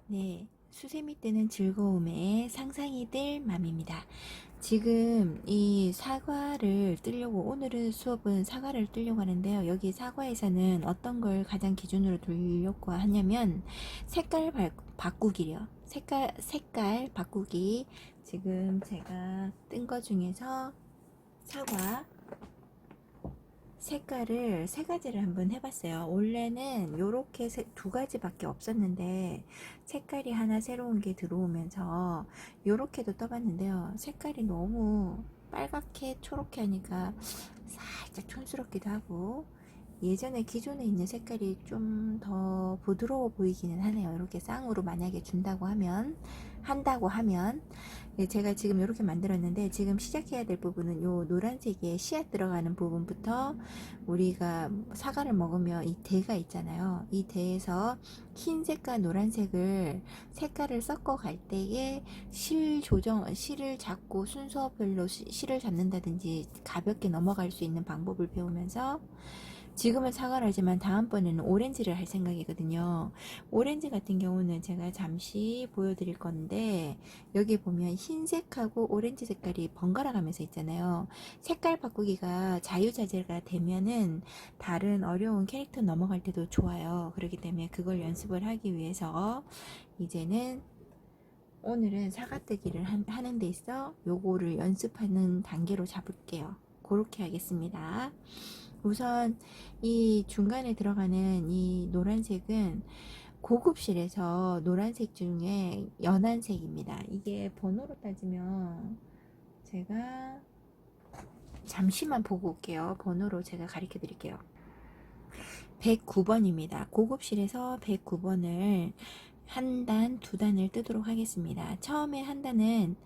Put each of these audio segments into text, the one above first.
네, 수세미 뜨는 즐거움의 상상이 들 맘입니다. 지금 이 사과를 뜨려고, 오늘은 수업은 사과를 뜨려고 하는데요. 여기 사과에서는 어떤 걸 가장 기준으로 두려고 하냐면 바꾸기요. 색깔 바꾸기. 지금 제가 뜬 거 중에서 사과 색깔을 세 가지를 한번 해봤어요. 원래는 요렇게 두 가지밖에 없었는데 색깔이 하나 새로운 게 들어오면서 요렇게도 떠봤는데요. 색깔이 너무 빨갛게 초록해 하니까 살짝 촌스럽기도 하고, 예전에 기존에 있는 색깔이 좀 더 부드러워 보이기는 하네요. 이렇게 쌍으로 만약에 한다고 하면. 네, 제가 지금 이렇게 만들었는데, 지금 시작해야 될 부분은 요 노란색에 씨앗 들어가는 부분부터, 우리가 사과를 먹으면 이 대가 있잖아요. 이 대에서 흰색과 노란색을 색깔을 섞어 갈 때에 실을 잡고 순서별로 실을 잡는다든지 가볍게 넘어갈 수 있는 방법을 배우면서, 지금은 사과를 하지만 다음번에는 오렌지를 할 생각이거든요. 오렌지 같은 경우는 제가 잠시 보여드릴 건데, 여기 보면 흰색하고 오렌지 색깔이 번갈아 가면서 있잖아요. 색깔 바꾸기가 자유자재가 되면은 다른 어려운 캐릭터 넘어갈 때도 좋아요. 그렇기 때문에 그걸 연습을 하기 위해서 이제는 오늘은 사과뜨기를 하는 데 있어 요거를 연습하는 단계로 잡을게요. 그렇게 하겠습니다. 우선 이 중간에 들어가는 이 노란색은 고급실에서 노란색 중에 연한 색입니다. 이게 번호로 따지면, 제가 잠시만 보고 올게요. 번호로 제가 가르쳐 드릴게요. 109번입니다. 고급실에서 109번을 한 단, 두 단을 뜨도록 하겠습니다. 처음에 한 단은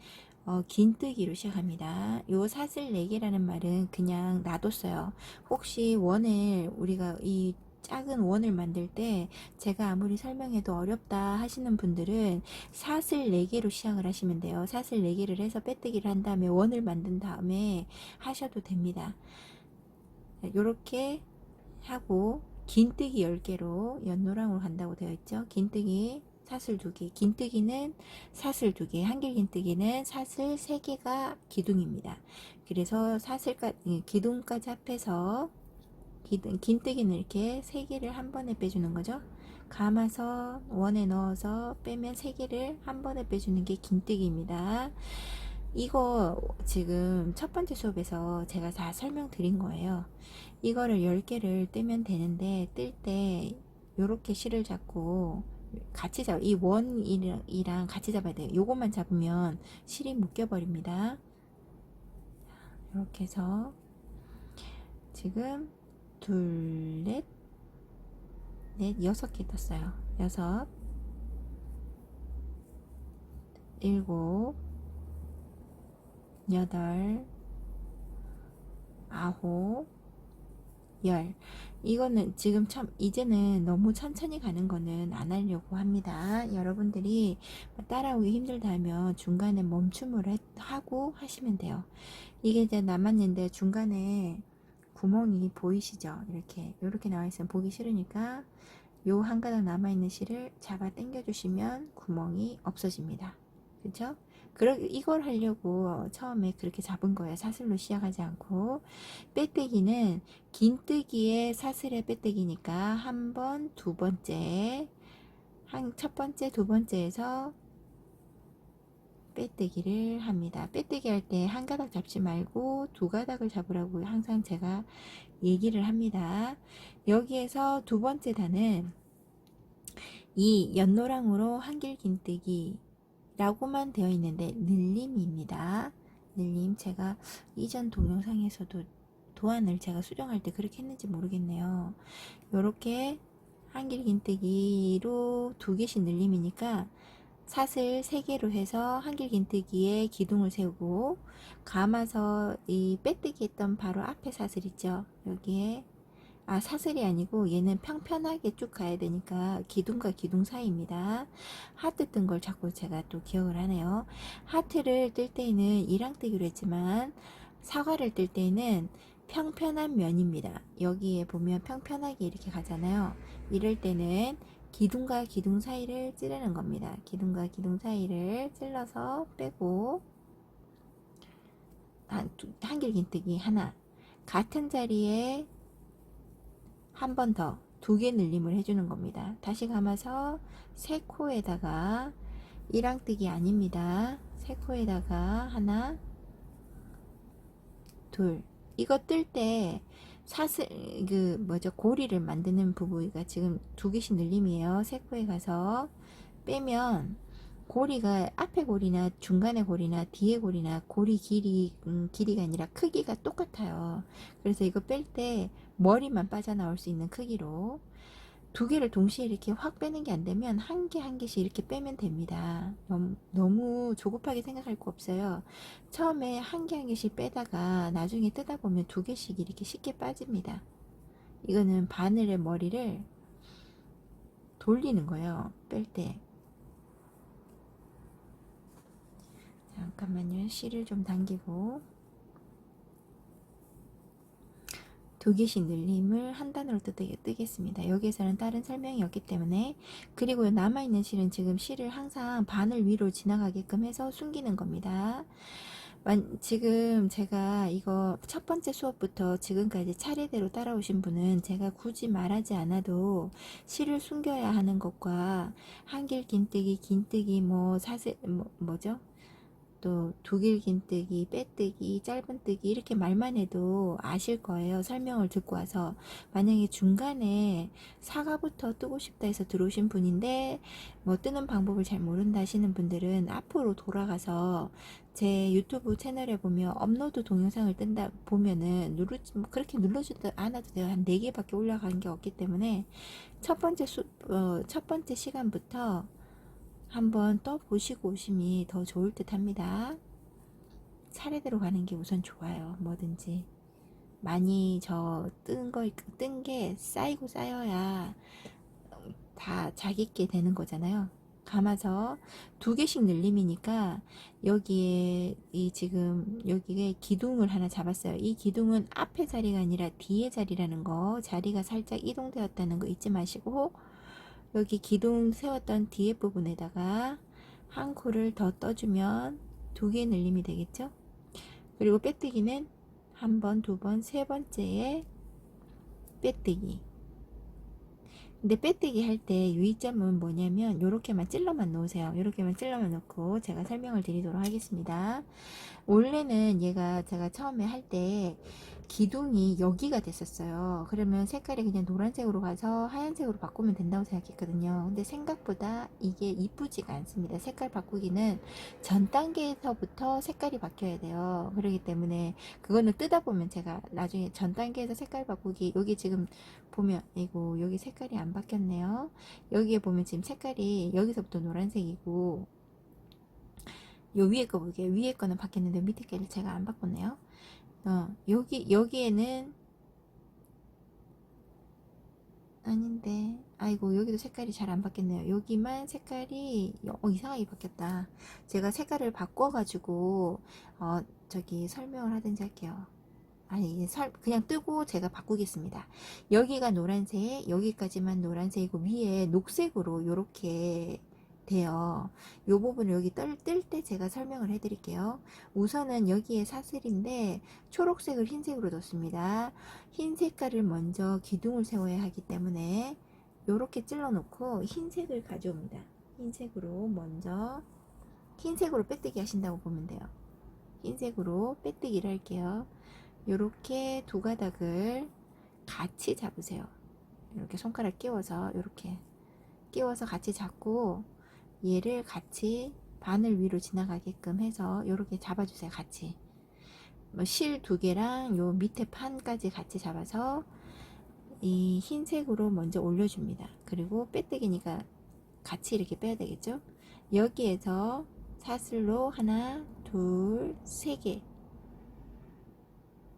긴뜨기로 시작합니다. 요 사슬 4개라는 말은 그냥 놔뒀어요. 혹시 우리가 이 작은 원을 만들 때 제가 아무리 설명해도 어렵다 하시는 분들은 사슬 4개로 시작을 하시면 돼요. 사슬 4개를 해서 빼뜨기를 한 다음에 원을 만든 다음에 하셔도 됩니다. 이렇게 하고, 긴뜨기 10개로 연노랑으로 간다고 되어 있죠. 긴뜨기 사슬 2개, 긴뜨기는 사슬 2개, 한길 긴뜨기는 사슬 3개가 기둥입니다. 그래서 기둥까지 합해서 긴뜨기는 이렇게 3개를 한 번에 빼주는 거죠. 감아서 원에 넣어서 빼면 3개를 한 번에 빼주는 게 긴뜨기입니다. 이거 지금 첫 번째 수업에서 제가 다 설명드린 거예요. 이거를 10개를 뜨면 되는데, 뜰 때 요렇게 실을 잡고 같이 이 원이랑 같이 잡아야 돼요. 요것만 잡으면 실이 묶여버립니다. 이렇게 해서 지금 둘, 넷, 6개 떴어요. 6, 7, 8, 9, 10. 이거는 지금 이제는 너무 천천히 가는 거는 안 하려고 합니다. 여러분들이 따라오기 힘들다 하면 중간에 멈춤을 하고 하시면 돼요. 이게 이제 남았는데 중간에 구멍이 보이시죠? 이렇게 나와 있으면 보기 싫으니까 요 한 가닥 남아있는 실을 잡아 당겨 주시면 구멍이 없어집니다. 그쵸? 이걸 하려고 처음에 그렇게 잡은 거예요. 사슬로 시작하지 않고. 빼뜨기는 긴뜨기의 사슬의 빼뜨기니까 한 번, 두 번째, 첫 번째, 두 번째에서 빼뜨기를 합니다. 빼뜨기 할 때 한 가닥 잡지 말고 두 가닥을 잡으라고 항상 제가 얘기를 합니다. 여기에서 두 번째 단은 이 연노랑으로 한길 긴뜨기 라고만 되어 있는데 늘림입니다. 늘림, 제가 이전 동영상에서도 도안을 제가 수정할 때 그렇게 했는지 모르겠네요. 요렇게 한길 긴뜨기로 2개씩 늘림이니까 사슬 3개로 해서 한길 긴뜨기에 기둥을 세우고, 감아서 이 빼뜨기 했던 바로 앞에 사슬 있죠. 여기에 사슬이 아니고 얘는 평평하게 쭉 가야 되니까 기둥과 기둥 사이입니다. 하트 뜬 걸 자꾸 제가 또 기억을 하네요. 하트를 뜰 때에는 이랑 뜨기로 했지만 사과를 뜰 때에는 평평한 면입니다. 여기에 보면 평평하게 이렇게 가잖아요. 이럴 때는 기둥과 기둥 사이를 찌르는 겁니다. 기둥과 기둥 사이를 찔러서 빼고 한길긴뜨기 하나, 같은 자리에 한 번 더 두 개 늘림을 해주는 겁니다. 다시 감아서 세 코에다가 일항뜨기 아닙니다. 세 코에다가 하나, 둘. 이거 뜰 때 사슬 고리를 만드는 부부가 지금 두 개씩 늘림이에요. 세 코에 가서 빼면 고리가 앞에 고리나 중간에 고리나 뒤에 고리나 고리 길이가 아니라 크기가 똑같아요. 그래서 이거 뺄 때 머리만 빠져나올 수 있는 크기로 두 개를 동시에 이렇게 확 빼는 게 안 되면 한 개 한 개씩 이렇게 빼면 됩니다. 너무 조급하게 생각할 거 없어요. 처음에 한 개 한 개씩 빼다가 나중에 뜯다 보면 두 개씩 이렇게 쉽게 빠집니다. 이거는 바늘의 머리를 돌리는 거예요. 뺄 때. 잠깐만요. 실을 좀 당기고 두 개씩 늘림을 한 단으로 뜨겠습니다. 여기에서는 다른 설명이 없기 때문에. 그리고 남아있는 실은 지금 실을 항상 바늘 위로 지나가게끔 해서 숨기는 겁니다. 지금 제가 이거 첫 번째 수업부터 지금까지 차례대로 따라오신 분은 제가 굳이 말하지 않아도 실을 숨겨야 하는 것과 한길 긴뜨기, 긴뜨기, 뭐죠? 또 두길긴뜨기, 빼뜨기, 짧은뜨기 이렇게 말만 해도 아실 거예요. 설명을 듣고 와서. 만약에 중간에 사과부터 뜨고 싶다 해서 들어오신 분인데 뭐 뜨는 방법을 잘 모른다 하시는 분들은 앞으로 돌아가서 제 유튜브 채널에 보면 업로드 동영상을 뜬다 보면은 그렇게 눌러주도 않아도 돼요. 한 4개밖에 올라간 게 없기 때문에 첫 번째 시간부터 한번 떠보시고 오심이 더 좋을 듯 합니다. 차례대로 가는 게 우선 좋아요. 뭐든지 많이 뜬 게 쌓이고 쌓여야 다 자기께 되는 거잖아요. 감아서 두 개씩 늘림이니까 여기에 지금 여기에 기둥을 하나 잡았어요. 이 기둥은 앞에 자리가 아니라 뒤에 자리라는 거, 자리가 살짝 이동되었다는 거 잊지 마시고, 여기 기둥 세웠던 뒤에 부분에다가 한 코를 더 떠주면 두 개 늘림이 되겠죠. 그리고 빼뜨기는 한 번, 두 번, 세 번째에 빼뜨기. 근데 빼뜨기 할 때 유의점은 뭐냐면 요렇게만 찔러만 놓으세요. 요렇게만 찔러만 놓고 제가 설명을 드리도록 하겠습니다. 원래는 얘가 제가 처음에 할 때 기둥이 여기가 됐었어요. 그러면 색깔이 그냥 노란색으로 가서 하얀색으로 바꾸면 된다고 생각했거든요. 근데 생각보다 이게 이쁘지가 않습니다. 색깔 바꾸기는 전 단계에서부터 색깔이 바뀌어야 돼요. 그렇기 때문에 그거는 뜨다 보면 제가 나중에 전 단계에서 색깔 바꾸기, 여기 지금 보면 이거 여기 색깔이 안 바뀌었네요. 여기에 보면 지금 색깔이 여기서부터 노란색이고, 요 위에 거 보게, 위에 거는 바뀌었는데 밑에 거를 제가 안 바꿨네요. 여기에는 아닌데, 아이고 여기도 색깔이 잘 안 바뀌었네요. 여기만 색깔이 이상하게 바뀌었다. 제가 색깔을 바꿔가지고 설명을 하든지 할게요. 아니, 그냥 뜨고 제가 바꾸겠습니다. 여기가 노란색, 여기까지만 노란색이고 위에 녹색으로 이렇게 돼요. 이 부분을 여기 뜰 때 제가 설명을 해드릴게요. 우선은 여기에 사슬인데 초록색을 흰색으로 넣습니다. 흰 색깔을 먼저 기둥을 세워야 하기 때문에 이렇게 찔러 놓고 흰색을 가져옵니다. 흰색으로 빼뜨기 하신다고 보면 돼요. 흰색으로 빼뜨기를 할게요. 요렇게 두 가닥을 같이 잡으세요. 이렇게 손가락 끼워서 이렇게 끼워서 같이 잡고 얘를 같이 바늘 위로 지나가게끔 해서 이렇게 잡아주세요. 같이 실 두 개랑 요 밑에 판까지 같이 잡아서 이 흰색으로 먼저 올려줍니다. 그리고 빼뜨기니까 같이 이렇게 빼야 되겠죠. 여기에서 사슬로 하나, 둘, 세 개,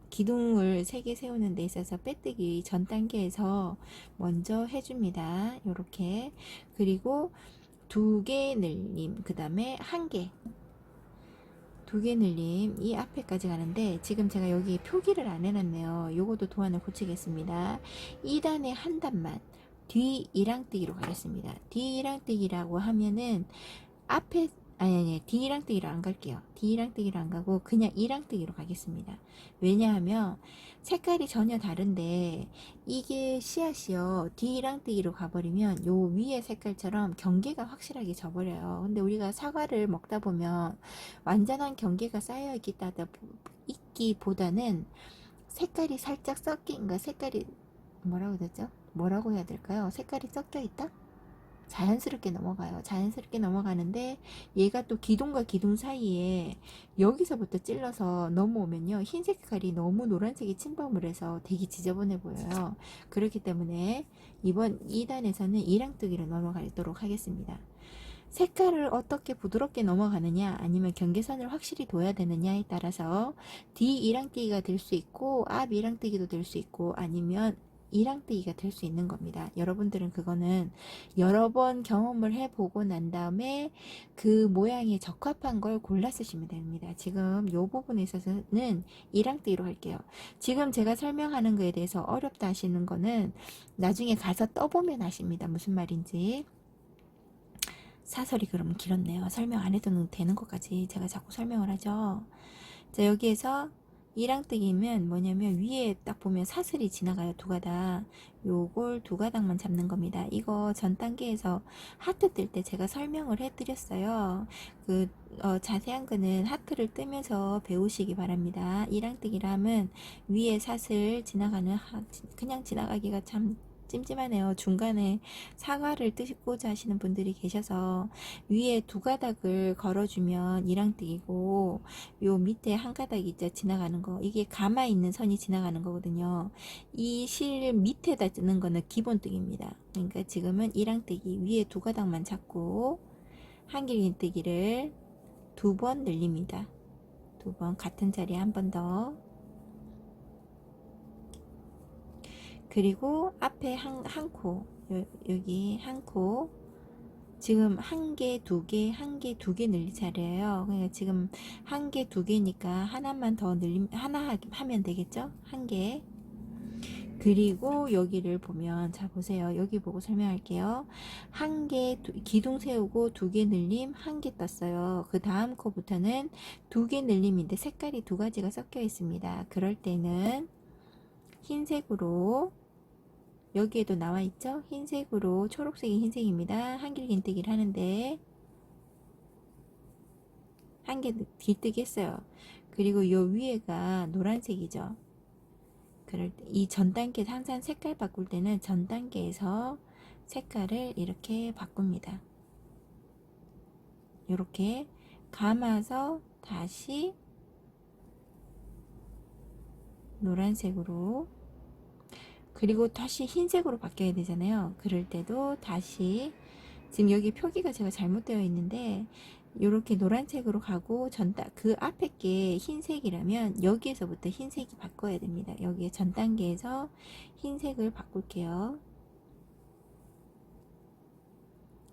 기둥을 3개 세우는 데 있어서 빼뜨기 전 단계에서 먼저 해줍니다. 이렇게. 그리고 2개 늘림, 그 다음에 1개, 2개 늘림, 이 앞에까지 가는데 지금 제가 여기 표기를 안 해놨네요. 요것도 도안을 고치겠습니다. 2단에 한 단만, 뒤 이랑뜨기로 가겠습니다. 뒤 이랑뜨기라고 하면은 앞에 아니 뒤 이랑뜨기로 안 갈게요. 뒤 이랑뜨기로 안 가고 그냥 이랑뜨기로 가겠습니다. 왜냐하면 색깔이 전혀 다른데 이게 씨앗이요. 뒤 이랑뜨기로 가버리면 요 위에 색깔처럼 경계가 확실하게 져버려요. 근데 우리가 사과를 먹다 보면 완전한 경계가 쌓여 있기보다는 색깔이 살짝 섞인, 그러니까 색깔이 뭐라고 되죠? 뭐라고 해야 될까요? 색깔이 섞여 있다? 자연스럽게 넘어가요. 자연스럽게 넘어가는데 얘가 또 기둥과 기둥 사이에 여기서부터 찔러서 넘어오면요. 흰 색깔이 너무 노란색이 침범을 해서 되게 지저분해 보여요. 그렇기 때문에 이번 2단에서는 이랑뜨기로 넘어가도록 하겠습니다. 색깔을 어떻게 부드럽게 넘어가느냐 아니면 경계선을 확실히 둬야 되느냐에 따라서 뒤 이랑뜨기가 될 수 있고 앞 이랑뜨기도 될 수 있고 아니면 이랑뜨기가 될 수 있는 겁니다. 여러분들은 그거는 여러 번 경험을 해보고 난 다음에 그 모양에 적합한 걸 골라 쓰시면 됩니다. 지금 이 부분에 있어서는 이랑뜨기로 할게요. 지금 제가 설명하는 거에 대해서 어렵다 하시는 거는 나중에 가서 떠보면 아십니다. 무슨 말인지. 사설이 그러면 길었네요. 설명 안 해도 되는 것까지 제가 자꾸 설명을 하죠. 자, 여기에서 이랑뜨기면 뭐냐면 위에 딱 보면 사슬이 지나가요. 두 가닥. 요걸 두 가닥만 잡는 겁니다. 이거 전 단계에서 하트 뜰 때 제가 설명을 해드렸어요. 자세한 거는 하트를 뜨면서 배우시기 바랍니다. 이랑뜨기라 하면 위에 사슬 지나가는 그냥 지나가기가 참 찜찜하네요. 중간에 사과를 뜨시고자 하시는 분들이 계셔서 위에 두 가닥을 걸어주면 이랑뜨기고 요 밑에 한 가닥 있죠. 지나가는 거. 이게 감아 있는 선이 지나가는 거거든요. 이 실 밑에다 뜨는 거는 기본뜨기입니다. 그러니까 지금은 이랑뜨기 위에 두 가닥만 잡고 한길긴뜨기를 두 번 늘립니다. 두 번 같은 자리에 한 번 더. 그리고 앞에 한 코, 여기 한 코, 지금 한 개, 두 개, 한 개, 두 개 늘릴 차례예요. 그러니까 지금 한 개, 두 개니까 하나만 더 하나 하면 되겠죠? 한 개. 그리고 여기를 보면, 자, 보세요. 여기 보고 설명할게요. 한 개, 기둥 세우고 두 개 늘림, 한 개 떴어요. 그 다음 코부터는 두 개 늘림인데 색깔이 두 가지가 섞여 있습니다. 그럴 때는 흰색으로 여기에도 나와 있죠? 흰색으로 초록색이 흰색입니다. 한길긴뜨기를 하는데 한 개 길뜨기 했어요. 그리고 요 위에가 노란색이죠. 그럴 때 이 전 단계 항상 색깔 바꿀 때는 전 단계에서 색깔을 이렇게 바꿉니다. 이렇게 감아서 다시 노란색으로 그리고 다시 흰색으로 바뀌어야 되잖아요. 그럴 때도 다시 지금 여기 표기가 제가 잘못되어 있는데 이렇게 노란색으로 가고 그 앞에 게 흰색이라면 여기에서부터 흰색이 바꿔야 됩니다. 여기에 전 단계에서 흰색을 바꿀게요.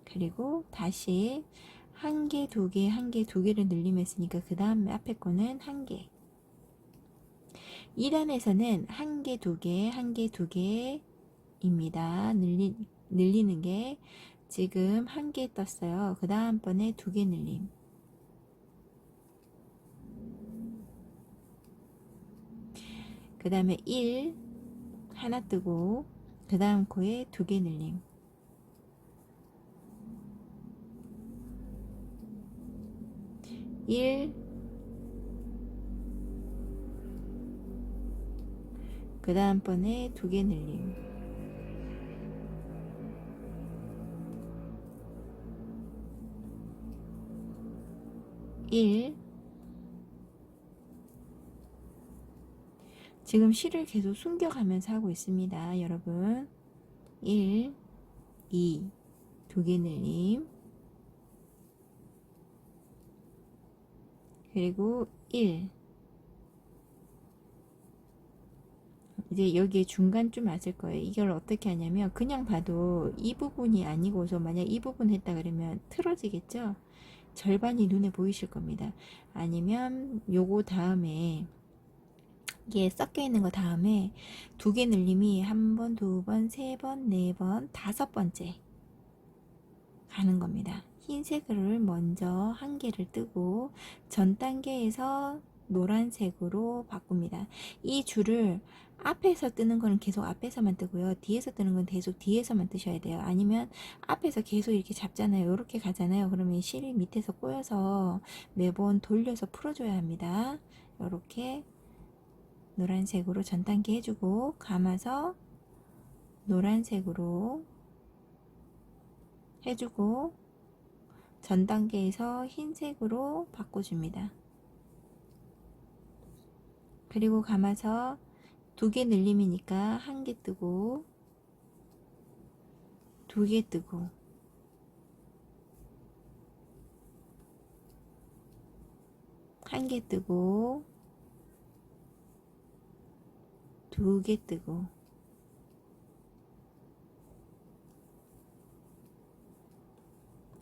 그리고 다시 한 개, 두 개, 한 개, 두 개를 늘리면으니까 그 다음에 앞에 거는 한 개. 2단에서는 한 개, 두 개, 한 개, 두 개입니다. 늘리는 게 지금 한 개 떴어요. 그 다음번에 두 개 늘림. 그 다음에 1 하나 뜨고 그 다음 코에 두 개 늘림. 그 다음번에 두 개 늘림. 지금 실을 계속 숨겨가면서 하고 있습니다. 여러분 1, 2 두 개 늘림 그리고 1 이제 여기에 중간쯤 왔을 거예요. 이걸 어떻게 하냐면 그냥 봐도 이 부분이 아니고서 만약 이 부분 했다 그러면 틀어지겠죠. 절반이 눈에 보이실 겁니다. 아니면 요거 다음에 이게 섞여 있는 거 다음에 두 개 늘림이 한 번, 두 번, 세 번, 네 번, 다섯 번째 가는 겁니다. 흰색을 먼저 한 개를 뜨고 전 단계에서 노란색으로 바꿉니다. 이 줄을 앞에서 뜨는 거는 계속 앞에서만 뜨고요. 뒤에서 뜨는 건 계속 뒤에서만 뜨셔야 돼요. 아니면 앞에서 계속 이렇게 잡잖아요. 이렇게 가잖아요. 그러면 실이 밑에서 꼬여서 매번 돌려서 풀어줘야 합니다. 이렇게 노란색으로 전 단계 해주고 감아서 노란색으로 해주고 전 단계에서 흰색으로 바꿔줍니다. 그리고 감아서 두 개 늘림이니까 한 개 뜨고 두 개 뜨고 한 개 뜨고 두 개 뜨고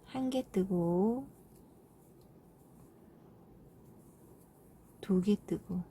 한 개 뜨고 두 개 뜨고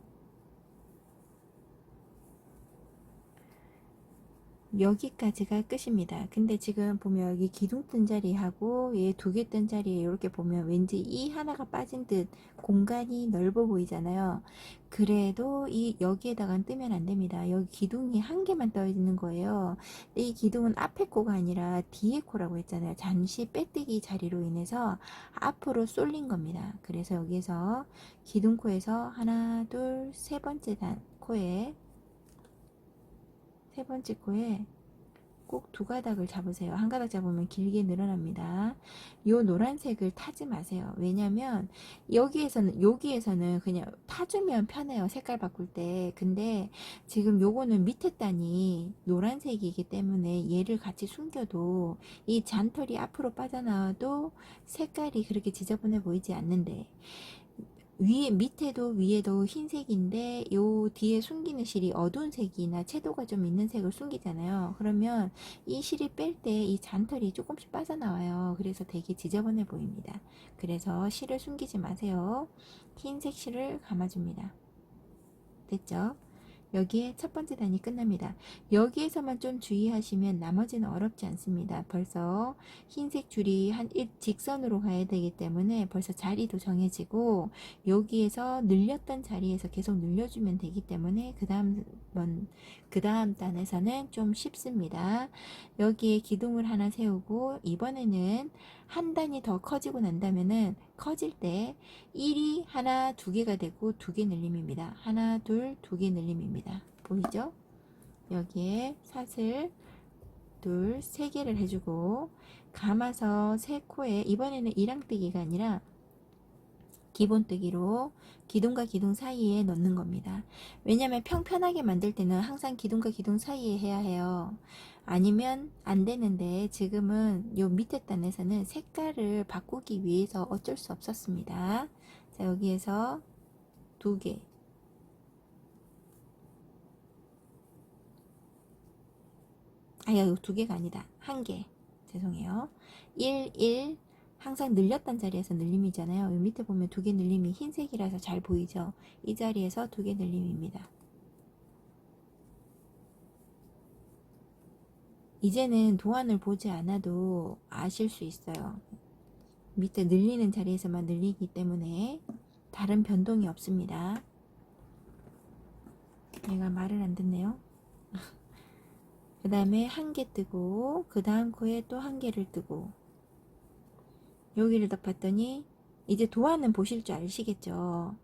여기까지가 끝입니다. 근데 지금 보면 여기 기둥 뜬 자리하고 얘 두 개 뜬 자리에 이렇게 보면 왠지 이 하나가 빠진 듯 공간이 넓어 보이잖아요. 그래도 이 여기에다가 뜨면 안 됩니다. 여기 기둥이 한 개만 떠 있는 거예요. 이 기둥은 앞에 코가 아니라 뒤에 코라고 했잖아요. 잠시 빼뜨기 자리로 인해서 앞으로 쏠린 겁니다. 그래서 여기에서 기둥코에서 하나, 둘, 세 번째 코에 세 번째 코에 꼭 두 가닥을 잡으세요. 한 가닥 잡으면 길게 늘어납니다. 요 노란색을 타지 마세요. 왜냐면 여기에서는 그냥 타주면 편해요. 색깔 바꿀 때. 근데 지금 요거는 밑에 단이 노란색이기 때문에 얘를 같이 숨겨도 이 잔털이 앞으로 빠져나와도 색깔이 그렇게 지저분해 보이지 않는데 밑에도 위에도 흰색인데 요 뒤에 숨기는 실이 어두운 색이나 채도가 좀 있는 색을 숨기잖아요. 그러면 이 실이 뺄 때 이 잔털이 조금씩 빠져나와요. 그래서 되게 지저분해 보입니다. 그래서 실을 숨기지 마세요. 흰색 실을 감아줍니다. 됐죠? 여기에 첫 번째 단이 끝납니다. 여기에서만 좀 주의하시면 나머지는 어렵지 않습니다. 벌써 흰색 줄이 직선으로 가야 되기 때문에 벌써 자리도 정해지고 여기에서 늘렸던 자리에서 계속 늘려주면 되기 때문에 그 다음 단에서는 좀 쉽습니다. 여기에 기둥을 하나 세우고 이번에는 한 단이 더 커지고 난다면은 커질 때 1이 하나, 두 개가 되고 두 개 늘림입니다. 하나, 둘, 두 개 늘림입니다. 보이죠? 여기에 사슬 둘, 세 개를 해주고 감아서 세 코에 이번에는 이랑뜨기가 아니라 기본뜨기로 기둥과 기둥 사이에 넣는 겁니다. 왜냐하면 평편하게 만들 때는 항상 기둥과 기둥 사이에 해야 해요. 아니면 안 되는데 지금은 요 밑에 단에서는 색깔을 바꾸기 위해서 어쩔 수 없었습니다. 자, 여기에서 두 개, 두 개가 아니다. 한 개. 죄송해요. 1, 1, 항상 늘렸던 자리에서 늘림이잖아요. 이 밑에 보면 두 개 늘림이 흰색이라서 잘 보이죠? 이 자리에서 두 개 늘림입니다. 이제는 도안을 보지 않아도 아실 수 있어요. 밑에 늘리는 자리에서만 늘리기 때문에 다른 변동이 없습니다. 얘가 말을 안 듣네요. 그 다음에 한 개 뜨고 그 다음 코에 또 한 개를 뜨고 여기를 덮었더니 이제 도안은 보실 줄 아시겠죠?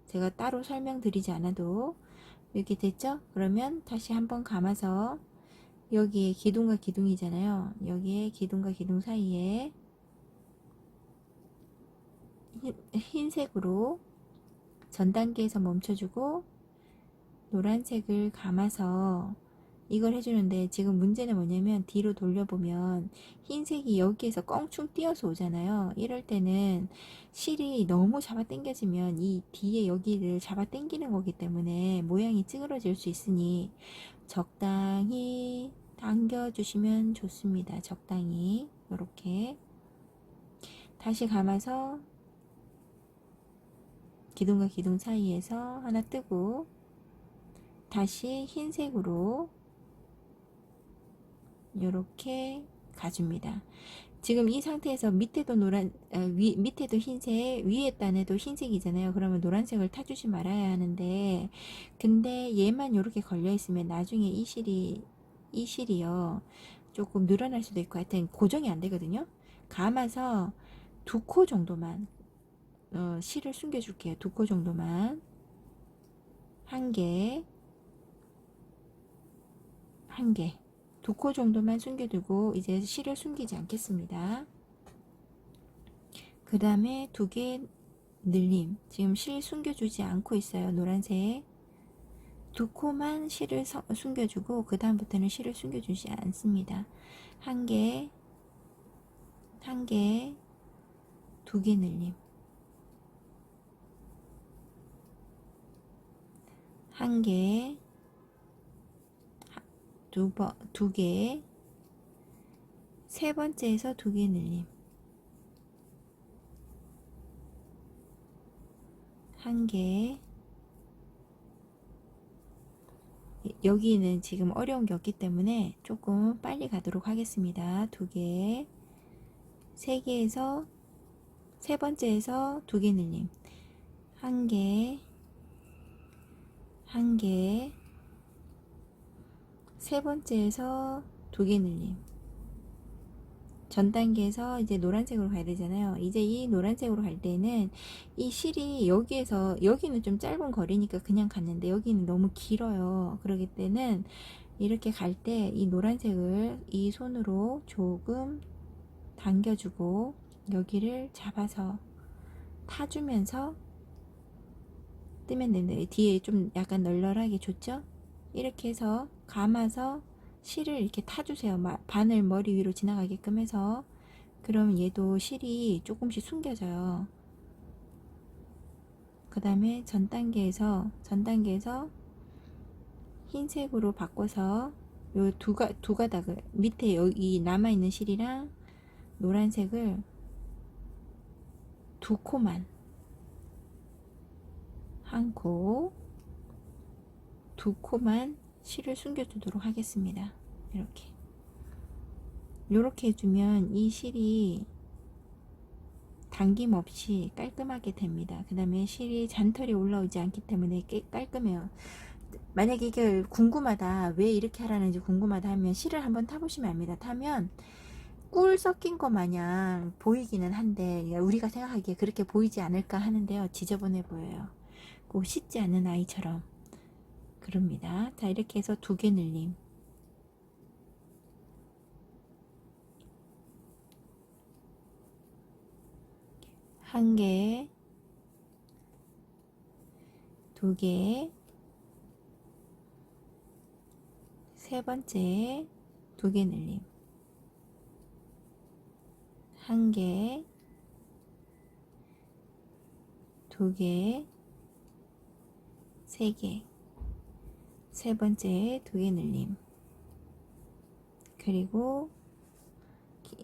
제가 따로 설명드리지 않아도 이렇게 됐죠? 그러면 다시 한번 감아서 여기에 기둥과 기둥이잖아요. 여기에 기둥과 기둥 사이에 흰색으로 전 단계에서 멈춰주고 노란색을 감아서 이걸 해주는데 지금 문제는 뭐냐면 뒤로 돌려보면 흰색이 여기에서 껑충 띄어서 오잖아요. 이럴 때는 실이 너무 잡아 당겨지면 이 뒤에 여기를 잡아 당기는 거기 때문에 모양이 찌그러질 수 있으니 적당히 당겨주시면 좋습니다. 적당히 이렇게 다시 감아서 기둥과 기둥 사이에서 하나 뜨고 다시 흰색으로 이렇게 가줍니다. 지금 이 상태에서 밑에도 밑에도 흰색, 위에 단에도 흰색이잖아요. 그러면 노란색을 타주지 말아야 하는데, 근데 얘만 이렇게 걸려 있으면 나중에 이 실이요, 조금 늘어날 수도 있고, 하여튼 고정이 안 되거든요. 감아서 2코 정도만 실을 숨겨 줄게요. 2코 정도만. 한 개, 한 개. 2코 정도만 숨겨두고 이제 실을 숨기지 않겠습니다. 그 다음에 2개 늘림. 지금 실 숨겨주지 않고 있어요. 노란색. 2코만 실을 숨겨주고 그 다음부터는 실을 숨겨주지 않습니다. 한 개, 한 개, 2개 늘림. 한 개, 2개, 세 번째에서 2개 늘림. 한 개. 여기는 지금 어려운 게 없기 때문에 조금 빨리 가도록 하겠습니다. 2개, 3개에서 세 번째에서 2개 늘림. 한 개, 한 개, 세 번째에서 2개 늘림. 전 단계에서 이제 노란색으로 가야 되잖아요. 이제 이 노란색으로 갈 때는 이 실이 여기에서, 여기는 좀 짧은 거리니까 그냥 갔는데 여기는 너무 길어요. 그러기 때는 이렇게 갈 때 이 노란색을 이 손으로 조금 당겨주고 여기를 잡아서 타주면서 뜨면 됩니다. 뒤에 좀 약간 널널하게 줬죠? 이렇게 해서 감아서 실을 이렇게 타주세요. 바늘 머리 위로 지나가게끔 해서. 그러면 얘도 실이 조금씩 숨겨져요. 그 다음에 전 단계에서 흰색으로 바꿔서 요 두 가닥을 밑에 여기 남아있는 실이랑 노란색을 2코만, 한 코, 2코만 실을 숨겨주도록 하겠습니다. 이렇게 해주면 이 실이 당김 없이 깔끔하게 됩니다. 그 다음에 실이 잔털이 올라오지 않기 때문에 깔끔해요. 만약에 이게 궁금하다, 왜 이렇게 하라는지 궁금하다 하면 실을 한번 타보시면 압니다. 타면 꿀 섞인 거 마냥 보이기는 한데 우리가 생각하기에 그렇게 보이지 않을까 하는데요, 지저분해 보여요. 꼭 씻지 않는 아이처럼 그럽니다. 자, 이렇게 해서 2개 늘림. 한 개, 2개, 세 번째 2개 늘림. 한 개, 2개, 3개, 세 번째 2개 늘림. 그리고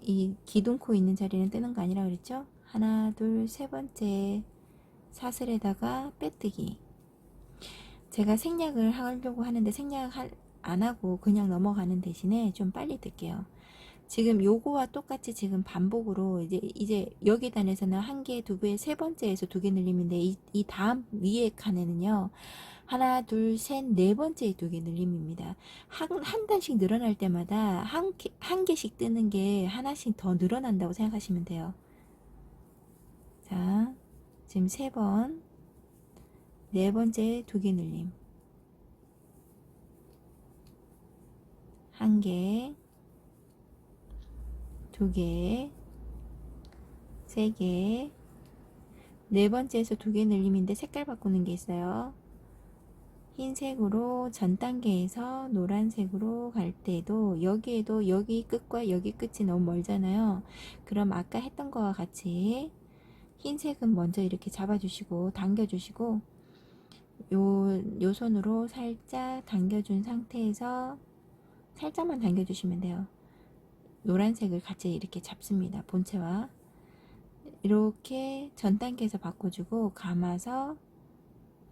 이 기둥코 있는 자리는 뜨는 거 아니라 그랬죠? 하나, 둘, 세 번째 사슬에다가 빼뜨기. 제가 생략을 하려고 하는데 생략 안 하고 그냥 넘어가는 대신에 좀 빨리 뜰게요. 지금 요거와 똑같이 지금 반복으로 이제 여기 단에서는 한 개, 2개, 세 번째에서 2개 늘림인데 이 다음 위에 칸에는요, 하나, 둘, 셋, 네 번째에 2개 늘림입니다. 한 단씩 늘어날 때마다 한 개씩 뜨는 게 하나씩 더 늘어난다고 생각하시면 돼요. 자, 지금 3번, 네 번째 2개 늘림. 한 개, 2개, 3개, 네 번째에서 2개 늘림인데 색깔 바꾸는 게 있어요. 흰색으로 전 단계에서 노란색으로 갈 때도 여기에도 여기 끝과 여기 끝이 너무 멀잖아요. 그럼 아까 했던 거와 같이 흰색은 먼저 이렇게 잡아주시고 당겨주시고 요 손으로 살짝 당겨준 상태에서 살짝만 당겨주시면 돼요. 노란색을 같이 이렇게 잡습니다. 본체와 이렇게 전 단계에서 바꿔주고 감아서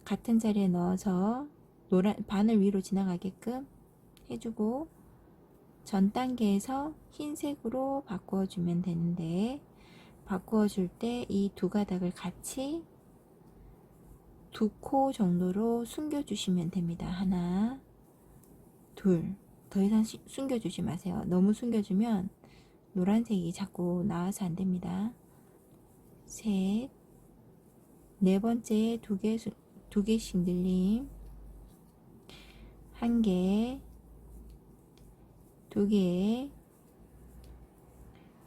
같은 자리에 넣어서 바늘 위로 지나가게끔 해주고 전 단계에서 흰색으로 바꾸어주면 되는데, 바꾸어줄 때 이 두 가닥을 같이 2코 정도로 숨겨주시면 됩니다. 하나, 둘. 더 이상 숨겨주지 마세요. 너무 숨겨주면 노란색이 자꾸 나와서 안 됩니다. 셋, 네 번째 두 개씩 늘림. 한 개, 두 개,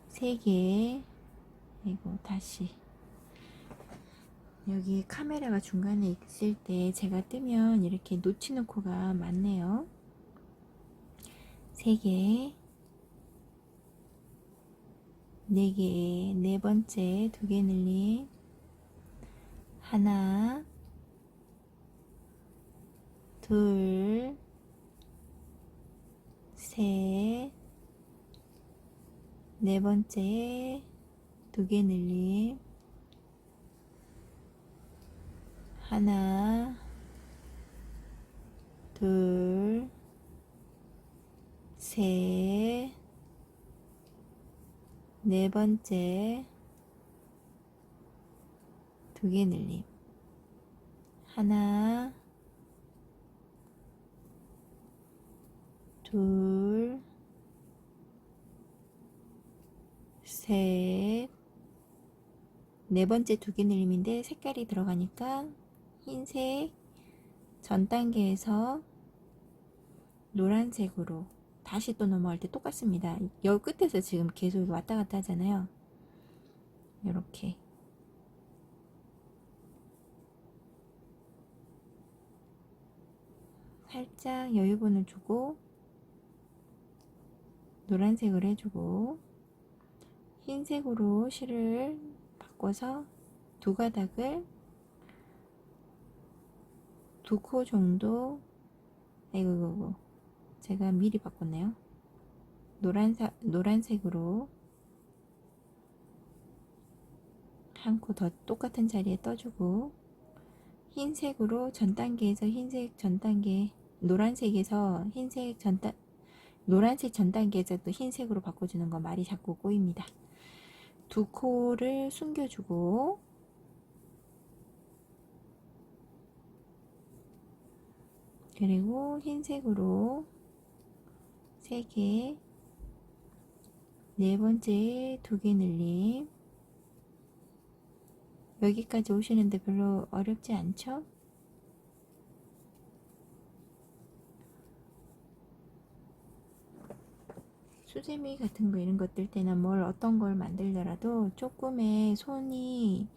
세 개. 그리고 다시. 여기 카메라가 중간에 있을 때 제가 뜨면 이렇게 놓치는 코가 많네요. 3개, 4개, 네 번째 2개 늘림. 하나, 둘, 셋, 네 번째 2개 늘림. 하나, 둘, 셋, 네 번째 2개 늘림. 하나, 둘, 셋, 네 번째 2개 늘림인데 색깔이 들어가니까 흰색 전 단계에서 노란색으로 다시 또 넘어갈 때 똑같습니다. 여기 끝에서 지금 계속 왔다 갔다 하잖아요. 이렇게 살짝 여유분을 주고 노란색을 해주고 흰색으로 실을 바꿔서 두 가닥을 2코 정도. 아이고, 제가 미리 바꿨네요. 노란색으로 한 코 더 똑같은 자리에 떠주고 흰색으로 전 단계에서 흰색 전 단계, 노란색에서 노란색 전 단계에서 또 흰색으로 바꿔주는 거 말이 자꾸 꼬입니다. 2코를 숨겨주고 그리고 흰색으로 3개, 네 번째 2개 늘림. 여기까지 오시는데 별로 어렵지 않죠? 수세미 같은 거 이런 것들 때는 어떤 걸 만들더라도 조금의 손이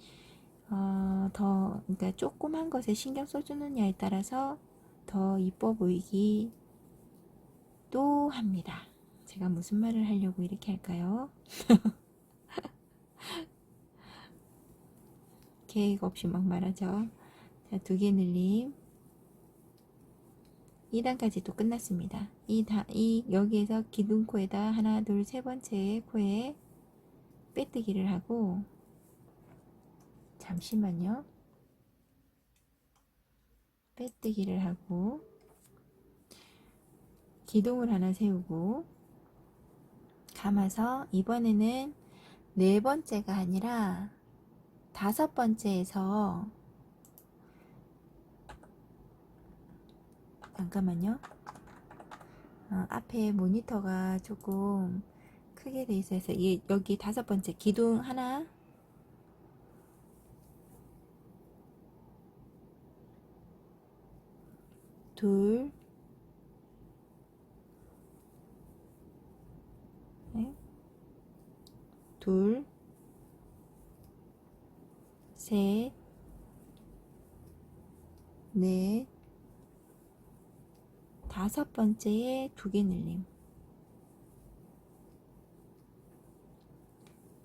그러니까 조그만 것에 신경 써주느냐에 따라서 더 이뻐 보이기도 합니다. 제가 무슨 말을 하려고 이렇게 할까요? 계획 없이 막 말하죠. 자, 2개 늘림. 2단까지 또 끝났습니다. 여기에서 기둥코에다 하나, 둘, 세 번째 코에 빼뜨기를 하고, 잠시만요. 빼뜨기를 하고, 기둥을 하나 세우고, 감아서 이번에는 네 번째가 아니라 5번째에서 잠깐만요. 앞에 모니터가 조금 크게 돼 있어서 여기 5번째 기둥 하나, 둘, 네, 둘, 셋, 넷, 5번째에 2개 늘림.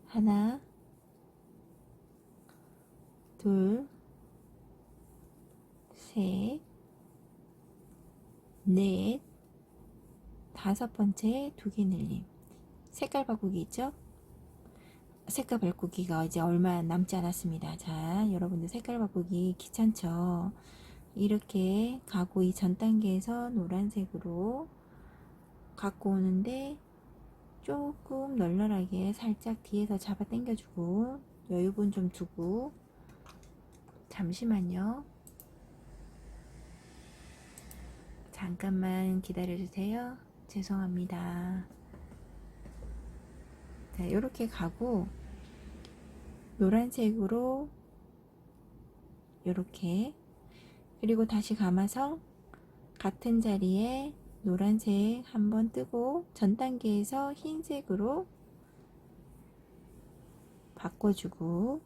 하나, 둘, 셋, 넷, 5번째 2개 늘림. 색깔 바꾸기 있죠? 색깔 바꾸기가 이제 얼마 남지 않았습니다. 자, 여러분들 색깔 바꾸기 귀찮죠? 이렇게 가고 이 전 단계에서 노란색으로 갖고 오는데 조금 널널하게 살짝 뒤에서 잡아 당겨주고 여유분 좀 두고 잠시만요. 잠깐만 기다려주세요. 죄송합니다. 자, 이렇게 가고 노란색으로 이렇게 그리고 다시 감아서 같은 자리에 노란색 한번 뜨고 전 단계에서 흰색으로 바꿔주고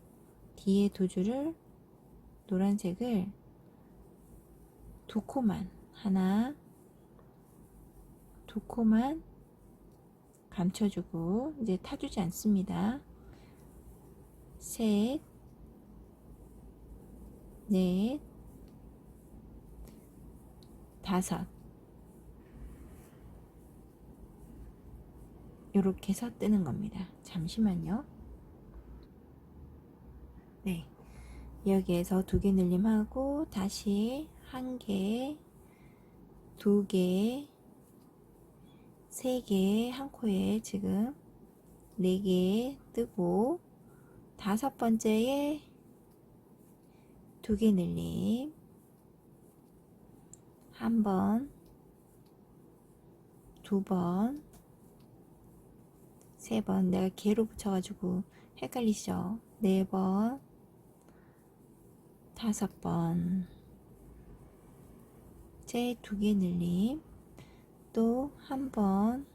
뒤에 두 줄을 노란색을 두 코만 하나 두 코만 감춰주고 이제 타주지 않습니다. 셋, 넷, 다섯 이렇게 해서 뜨는 겁니다. 잠시만요. 네, 여기에서 두 개 늘림하고 다시 한 개, 두 개, 세 개, 한 코에 지금 네 개 뜨고 다섯 번째에 두 개 늘림 한 번, 두 번, 세 번 내가 개로 붙여가지고 헷갈리시죠? 네 번, 다섯 번, 제 두 개 늘림 또 한 번,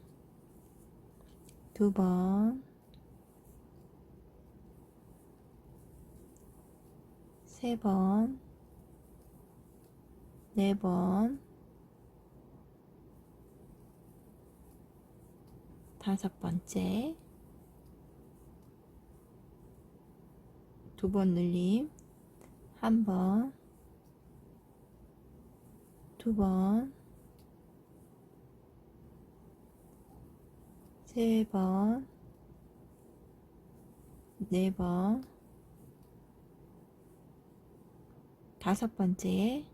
두 번, 세 번, 네 번, 다섯 번째, 두 번 늘림, 한 번, 두 번, 세 번, 네 번, 다섯 번째,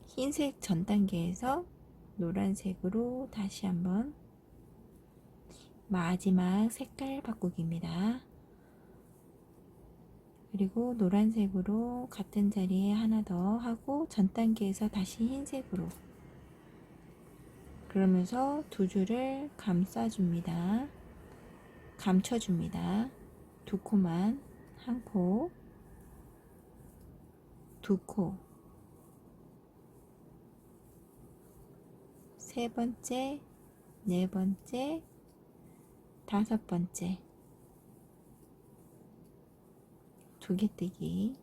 흰색 전 단계에서 노란색으로 다시 한번 마지막 색깔 바꾸기입니다. 그리고 노란색으로 같은 자리에 하나 더 하고 전 단계에서 다시 흰색으로 그러면서 두 줄을 감싸줍니다. 감춰줍니다. 두 코만 한 코, 두 코, 세 번째, 네 번째, 다섯 번째 두 개 뜨기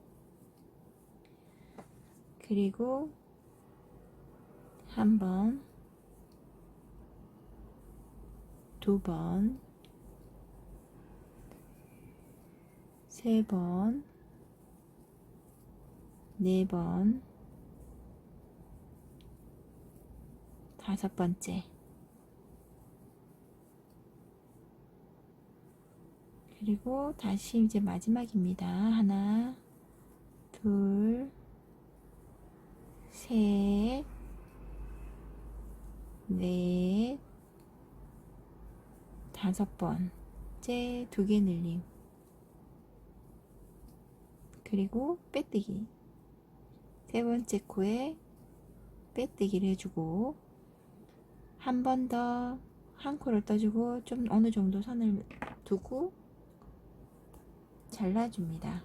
그리고 한 번, 두 번, 세 번, 네 번, 다섯 번째 그리고 다시 이제 마지막입니다. 하나, 둘, 셋, 넷, 다섯 번째 두 개 늘림 그리고 빼뜨기 세 번째 코에 빼뜨기를 해주고 한 번 더 한 코를 떠주고 좀 어느 정도 선을 두고 잘라줍니다.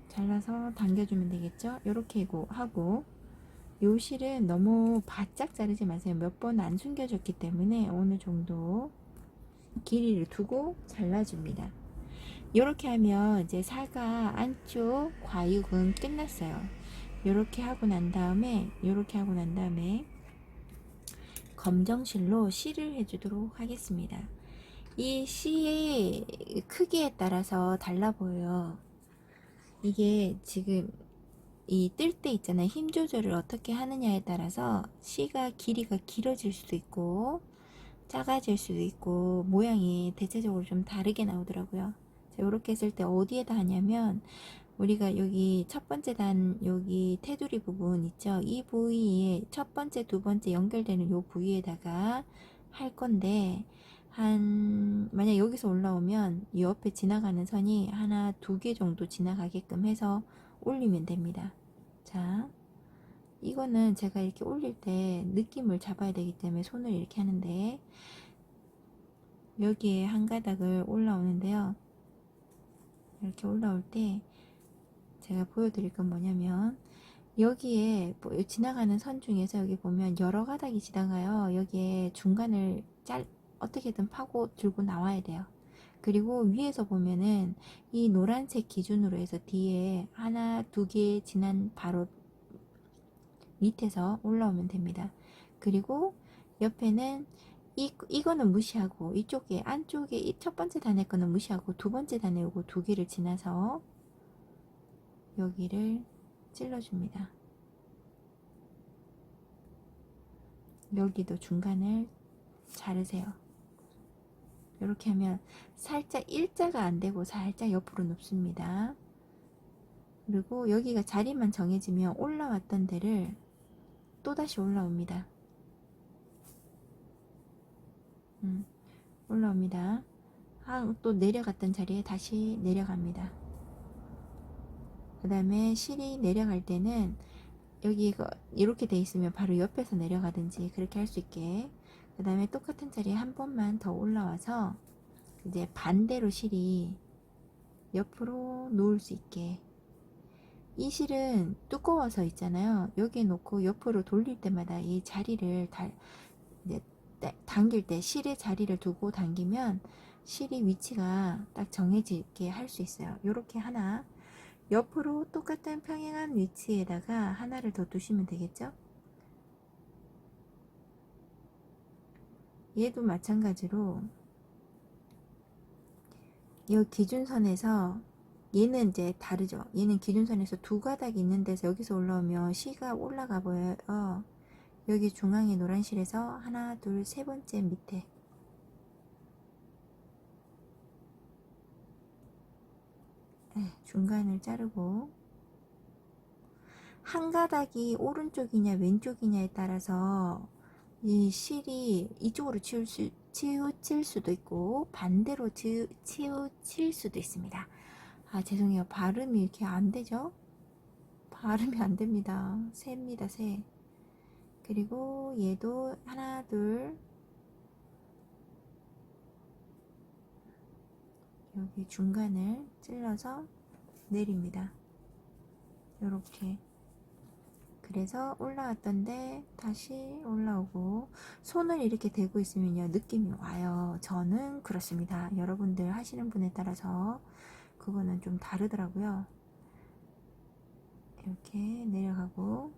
잘라서 당겨주면 되겠죠? 이렇게 하고 요 실은 너무 바짝 자르지 마세요. 몇 번 안 숨겨졌기 때문에 어느 정도 길이를 두고 잘라줍니다. 이렇게 하면 이제 사과 안쪽 과육은 끝났어요. 이렇게 하고 난 다음에 검정실로 실을 해주도록 하겠습니다. 이 실의 크기에 따라서 달라 보여요. 이게 지금 이 뜰 때 있잖아요. 힘 조절을 어떻게 하느냐에 따라서 시가 길이가 길어질 수도 있고 작아질 수도 있고 모양이 대체적으로 좀 다르게 나오더라고요. 자, 이렇게 했을 때 어디에다 하냐면 우리가 여기 첫 번째 단 여기 테두리 부분 있죠. 이 부위에 첫 번째 두 번째 연결되는 요 부위에다가 할 건데 만약 여기서 올라오면 이 옆에 지나가는 선이 하나 두 개 정도 지나가게끔 해서 올리면 됩니다. 자, 이거는 제가 이렇게 올릴 때 느낌을 잡아야 되기 때문에 손을 이렇게 하는데 여기에 한 가닥을 올라오는데요. 이렇게 올라올 때 제가 보여드릴 건 뭐냐면 여기에 뭐 지나가는 선 중에서 여기 보면 여러 가닥이 지나가요. 여기에 중간을 어떻게든 파고 들고 나와야 돼요. 그리고 위에서 보면은 이 노란색 기준으로 해서 뒤에 하나 두 개 지난 바로 밑에서 올라오면 됩니다. 그리고 옆에는 이거는 무시하고 이쪽에 안쪽에 이 첫 번째 단에 거는 무시하고 두 번째 단에 오고 두 개를 지나서 여기를 찔러줍니다. 여기도 중간을 자르세요. 이렇게 하면 살짝 일자가 안 되고 살짝 옆으로 눕습니다. 그리고 여기가 자리만 정해지면 올라왔던 데를 또다시 올라옵니다. 올라옵니다. 또 내려갔던 자리에 다시 내려갑니다. 그 다음에 실이 내려갈 때는 여기가 이렇게 돼 있으면 바로 옆에서 내려가든지 그렇게 할 수 있게, 그 다음에 똑같은 자리에 한 번만 더 올라와서 이제 반대로 실이 옆으로 놓을 수 있게, 이 실은 두꺼워서 있잖아요. 여기에 놓고 옆으로 돌릴 때마다 이 자리를 이제 당길 때 실의 자리를 두고 당기면 실이 위치가 딱 정해지게 할 수 있어요. 요렇게 하나 옆으로 똑같은 평행한 위치에다가 하나를 더 두시면 되겠죠. 얘도 마찬가지로 이 기준선에서 얘는 이제 다르죠. 얘는 기준선에서 두 가닥이 있는 데서 여기서 올라오면 C가 올라가 보여요. 여기 중앙에 노란 실에서 하나 둘 세 번째 밑에 중간을 자르고, 한 가닥이 오른쪽이냐 왼쪽이냐에 따라서 이 실이 이쪽으로 치우칠 수도 있고 반대로 치우칠 수도 있습니다. 죄송해요. 발음이 이렇게 안 되죠? 발음이 안 됩니다. 새입니다, 새. 그리고 얘도 하나, 둘, 여기 중간을 찔러서 내립니다. 요렇게. 그래서 올라왔던데 다시 올라오고, 손을 이렇게 대고 있으면요 느낌이 와요. 저는 그렇습니다. 여러분들 하시는 분에 따라서 그거는 좀 다르더라고요. 이렇게 내려가고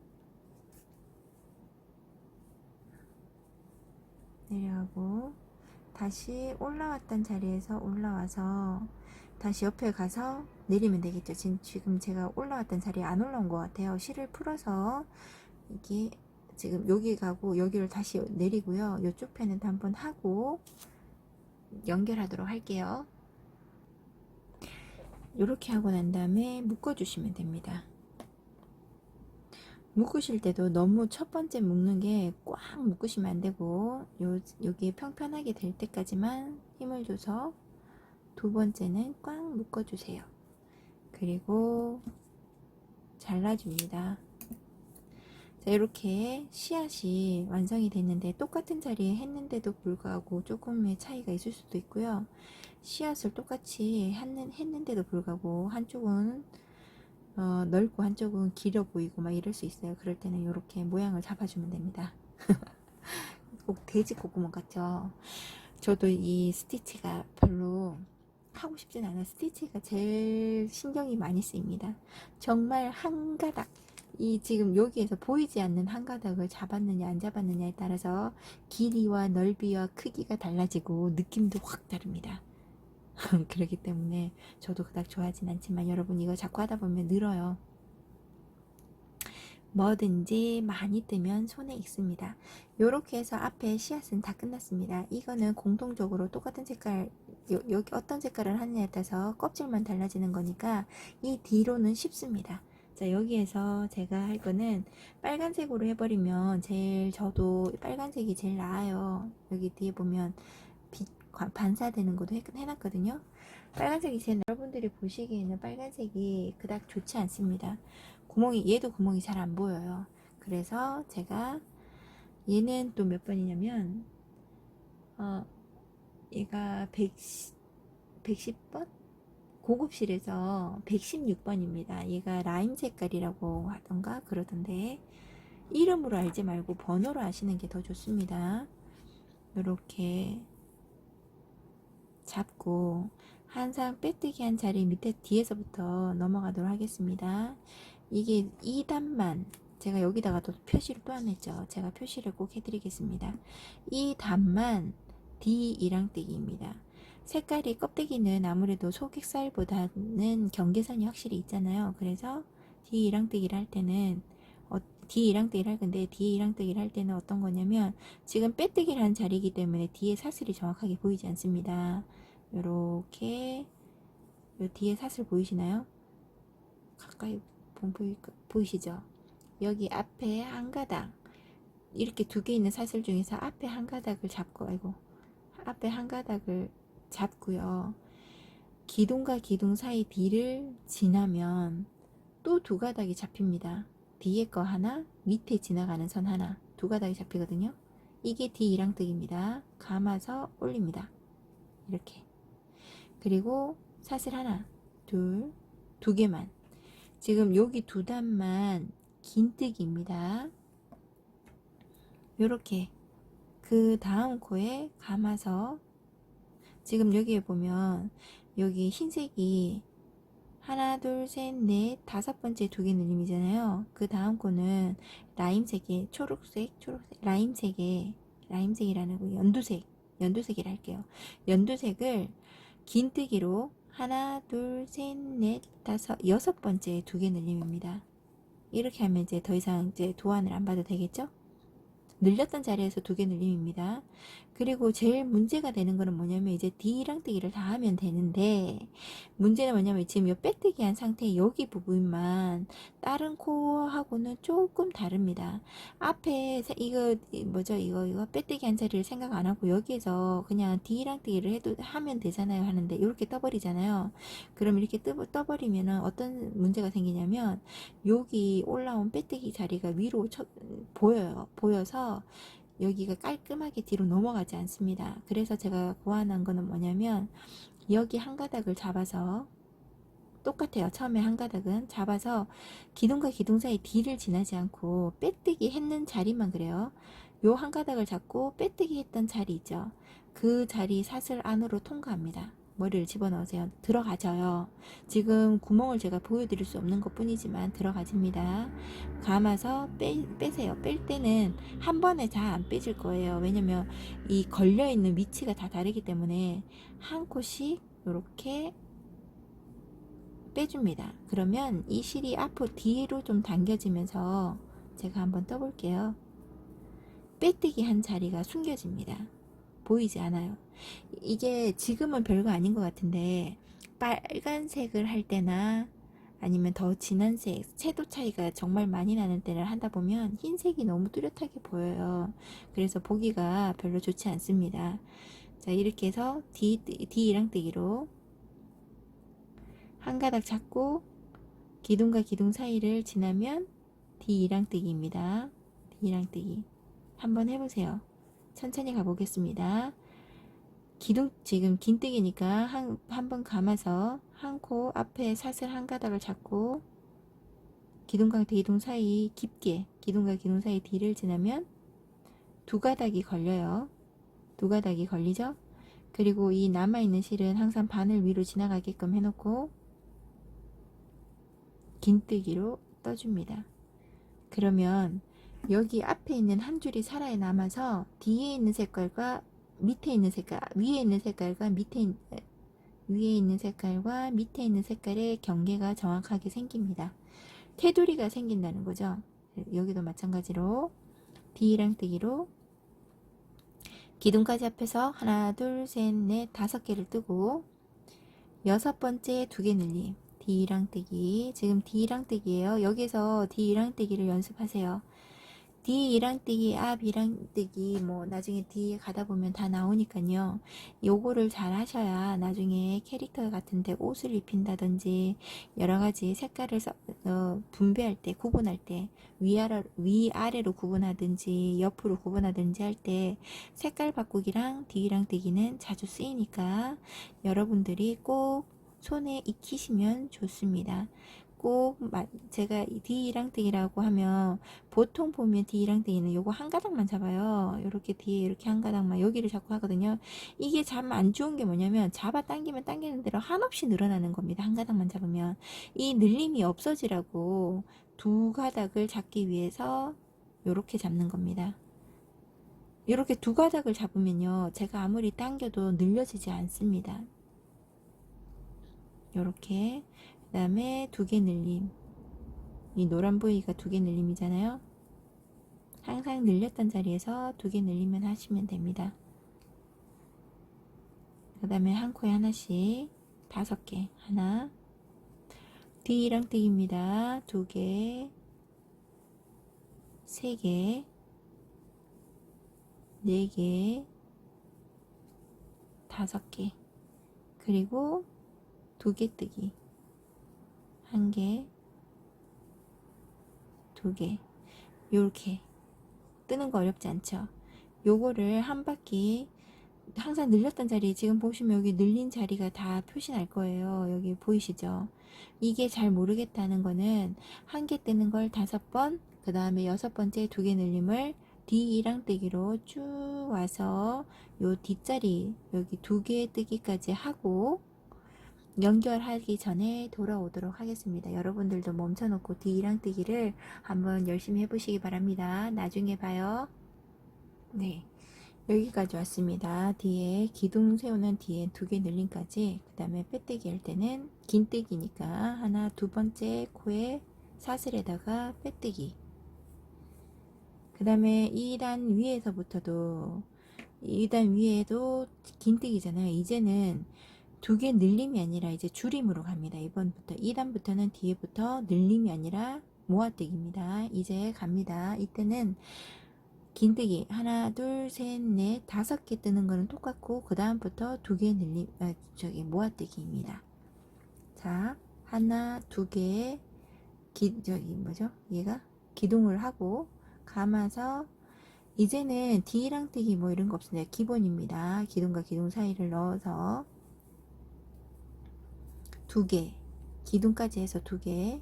다시 올라왔던 자리에서 올라와서 다시 옆에 가서 내리면 되겠죠. 지금 제가 올라왔던 자리에 안 올라온 것 같아요. 실을 풀어서 이게 지금 여기 가고 여기를 다시 내리고요. 이쪽 편에도 한번 하고 연결하도록 할게요. 이렇게 하고 난 다음에 묶어주시면 됩니다. 묶으실 때도 너무 첫 번째 묶는 게 꽉 묶으시면 안 되고 여기 평평하게 될 때까지만 힘을 줘서 두 번째는 꽉 묶어주세요. 그리고 잘라줍니다. 자, 이렇게 씨앗이 완성이 됐는데 똑같은 자리에 했는데도 불구하고 조금의 차이가 있을 수도 있고요. 씨앗을 똑같이 했는데도 불구하고 한쪽은 넓고 한쪽은 길어 보이고 막 이럴 수 있어요. 그럴 때는 이렇게 모양을 잡아주면 됩니다. 꼭 돼지 콧구멍 같죠? 저도 이 스티치가 별로 하고 싶진 않아요. 스티치가 제일 신경이 많이 쓰입니다. 정말 한 가닥, 이 지금 여기에서 보이지 않는 한 가닥을 잡았느냐 안 잡았느냐에 따라서 길이와 넓이와 크기가 달라지고 느낌도 확 다릅니다. 그렇기 때문에 저도 그닥 좋아하진 않지만 여러분 이거 자꾸 하다 보면 늘어요. 뭐든지 많이 뜨면 손에 익습니다. 요렇게 해서 앞에 씨앗은 다 끝났습니다. 이거는 공통적으로 똑같은 색깔, 여기 어떤 색깔을 하느냐에 따라서 껍질만 달라지는 거니까 이 뒤로는 쉽습니다. 자, 여기에서 제가 할 거는 빨간색으로 해버리면 저도 빨간색이 제일 나아요. 여기 뒤에 보면 빛 반사되는 것도 해놨거든요. 빨간색이 여러분들이 보시기에는 빨간색이 그닥 좋지 않습니다. 얘도 구멍이 잘 안 보여요. 그래서 제가 얘는 또 몇 번이냐면 얘가 110번? 고급실에서 116번입니다. 얘가 라임 색깔이라고 하던가 그러던데 이름으로 알지 말고 번호로 아시는 게 더 좋습니다. 이렇게 잡고 항상 빼뜨기 한 자리 밑에 뒤에서부터 넘어가도록 하겠습니다. 이게 2단만 제가 여기다가 또 표시를 또 안 했죠. 제가 표시를 꼭 해드리겠습니다. 이 단만 D2랑뜨기입니다. 색깔이 껍데기는 아무래도 소객살보다는 경계선이 확실히 있잖아요. 그래서 D2랑뜨기를 할 때는 D2랑뜨기를 할 건데 D2랑뜨기를 할 때는 어떤 거냐면 지금 빼뜨기를 한 자리이기 때문에 뒤에 사슬이 정확하게 보이지 않습니다. 요렇게 요 뒤에 사슬 보이시나요? 가까이 보이시죠? 여기 앞에 한 가닥 이렇게 두 개 있는 사슬 중에서 앞에 한 가닥을 잡고 앞에 한 가닥을 잡고요. 기둥과 기둥 사이 D를 지나면 또 두 가닥이 잡힙니다. 뒤에 거 하나, 밑에 지나가는 선 하나, 두 가닥이 잡히거든요. 이게 D2랑뜨기입니다. 감아서 올립니다. 이렇게. 그리고 사슬 하나, 둘, 두 개만. 지금 여기 두 단만 긴뜨기입니다. 요렇게 그 다음 코에 감아서 지금 여기에 보면 여기 흰색이 하나, 둘, 셋, 넷, 다섯 번째 두 개 늘림이잖아요. 그 다음 코는 라임색의 초록색, 라임색이라는 거 연두색이라 할게요. 연두색을 긴뜨기로 하나, 둘, 셋, 넷, 다섯, 여섯 번째 두 개 늘림입니다. 이렇게 하면 이제 더 이상 이제 도안을 안 봐도 되겠죠? 늘렸던 자리에서 두 개 늘림입니다. 그리고 제일 문제가 되는 거는 뭐냐면 이제 D랑뜨기를 다 하면 되는데 문제는 뭐냐면 지금 요 빼뜨기 한 상태 여기 부분만 다른 코어하고는 조금 다릅니다. 앞에 이거 뭐죠? 이거 빼뜨기 한 자리를 생각 안 하고 여기에서 그냥 D랑뜨기를 하면 되잖아요 하는데 이렇게 떠버리잖아요. 그럼 이렇게 떠버리면은 어떤 문제가 생기냐면 여기 올라온 빼뜨기 자리가 위로 보여서 여기가 깔끔하게 뒤로 넘어가지 않습니다. 그래서 제가 고안한 거는 뭐냐면 여기 한 가닥을 잡아서 똑같아요. 처음에 한 가닥은 잡아서 기둥과 기둥 사이 D를 지나지 않고 빼뜨기 했는 자리만 그래요. 요 한 가닥을 잡고 빼뜨기 했던 자리 있죠. 그 자리 사슬 안으로 통과합니다. 머리를 집어넣으세요. 들어가져요. 지금 구멍을 제가 보여드릴 수 없는 것 뿐이지만 들어가집니다. 감아서 빼세요. 뺄 때는 한 번에 잘 안 빼질 거예요. 왜냐면 이 걸려있는 위치가 다 다르기 때문에 한 코씩 이렇게 빼줍니다. 그러면 이 실이 앞으로 뒤로 좀 당겨지면서 제가 한번 떠볼게요. 빼뜨기 한 자리가 숨겨집니다. 보이지 않아요. 이게 지금은 별거 아닌 것 같은데 빨간색을 할 때나 아니면 더 진한 색, 채도 차이가 정말 많이 나는 때를 하다 보면 흰색이 너무 뚜렷하게 보여요. 그래서 보기가 별로 좋지 않습니다. 자, 이렇게 해서 D랑뜨기로 한 가닥 잡고 기둥과 기둥 사이를 지나면 D랑뜨기입니다. D랑뜨기 한번 해보세요. 천천히 가보겠습니다. 기둥 지금 긴뜨기니까 한 번 감아서 한 코 앞에 사슬 한 가닥을 잡고 기둥과 기둥 사이 깊게 기둥과 기둥 사이 D를 지나면 두 가닥이 걸려요. 두 가닥이 걸리죠? 그리고 이 남아있는 실은 항상 바늘 위로 지나가게끔 해놓고 긴뜨기로 떠줍니다. 그러면 여기 앞에 있는 한 줄이 살아 남아서 뒤에 있는 색깔과 밑에 있는 색깔, 위에 있는 색깔과 밑에 있는 색깔의 경계가 정확하게 생깁니다. 테두리가 생긴다는 거죠. 여기도 마찬가지로 D랑뜨기로 기둥까지 합해서 하나, 둘, 셋, 넷, 5개를 뜨고 6번째 2개 늘림 D랑뜨기. 지금 D랑뜨기예요. 여기서 D랑뜨기를 연습하세요. D이랑뜨기, 앞이랑뜨기, 뭐 나중에 뒤에 가다 보면 다 나오니까요. 요거를 잘 하셔야 나중에 캐릭터 같은데 옷을 입힌다든지 여러 가지 색깔을 분배할 때, 구분할 때 위아래로 구분하든지 옆으로 구분하든지 할 때 색깔 바꾸기랑 D이랑뜨기는 자주 쓰이니까 여러분들이 꼭 손에 익히시면 좋습니다. 꼭 제가 D랑뜨기라고 하면 보통 보면 D랑뜨기는 요거 한 가닥만 잡아요. 요렇게 뒤에 이렇게 한 가닥만 여기를 잡고 하거든요. 이게 참 안 좋은 게 뭐냐면 잡아 당기면 당기는 대로 한없이 늘어나는 겁니다. 한 가닥만 잡으면 이 늘림이 없어지라고 2가닥을 잡기 위해서 요렇게 잡는 겁니다. 이렇게 2가닥을 잡으면요, 제가 아무리 당겨도 늘려지지 않습니다. 요렇게. 그 다음에 2개 늘림. 이 노란 부위가 2개 늘림이잖아요. 항상 늘렸던 자리에서 2개 늘리면 하시면 됩니다. 그 다음에 한 코에 하나씩 5개. 하나, D랑뜨기입니다. 2개, 3개, 4개, 5개. 그리고 2개 뜨기. 1개, 2개. 요렇게 뜨는 거 어렵지 않죠? 요거를 한 바퀴 항상 늘렸던 자리, 지금 보시면 여기 늘린 자리가 다 표시 날 거예요. 여기 보이시죠? 이게 잘 모르겠다는 거는 한 개 뜨는 걸 5번, 그 다음에 6번째 2개 늘림을 D이랑뜨기로 쭉 와서 요 뒷자리 여기 2개 뜨기까지 하고 연결하기 전에 돌아오도록 하겠습니다. 여러분들도 멈춰놓고 D랑뜨기를 한번 열심히 해보시기 바랍니다. 나중에 봐요. 네, 여기까지 왔습니다. 뒤에 기둥 세우는 뒤에 2개 늘림까지, 그 다음에 빼뜨기 할 때는 긴뜨기니까 하나, 2번째 코에 사슬에다가 빼뜨기. 그 다음에 2단 위에서부터도 2단 위에도 긴뜨기잖아요. 이제는 2개 늘림이 아니라 이제 줄임으로 갑니다. 이번부터 2단부터는 뒤에부터 늘림이 아니라 모아뜨기입니다. 이제 갑니다. 이때는 긴뜨기 하나, 둘, 셋, 넷, 5개 뜨는 거는 똑같고 그 다음부터 2개 늘림, 모아뜨기입니다. 자, 하나, 2개 얘가 기둥을 하고 감아서 이제는 D랑뜨기 뭐 이런 거 없습니다. 기본입니다. 기둥과 기둥 사이를 넣어서 2개, 기둥까지 해서 2개,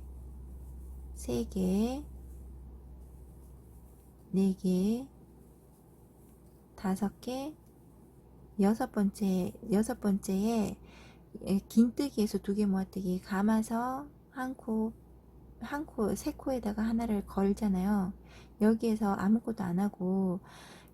3개, 4개, 5개, 6번째에 긴뜨기에서 2개 모아뜨기 감아서 세 코에다가 하나를 걸잖아요. 여기에서 아무것도 안 하고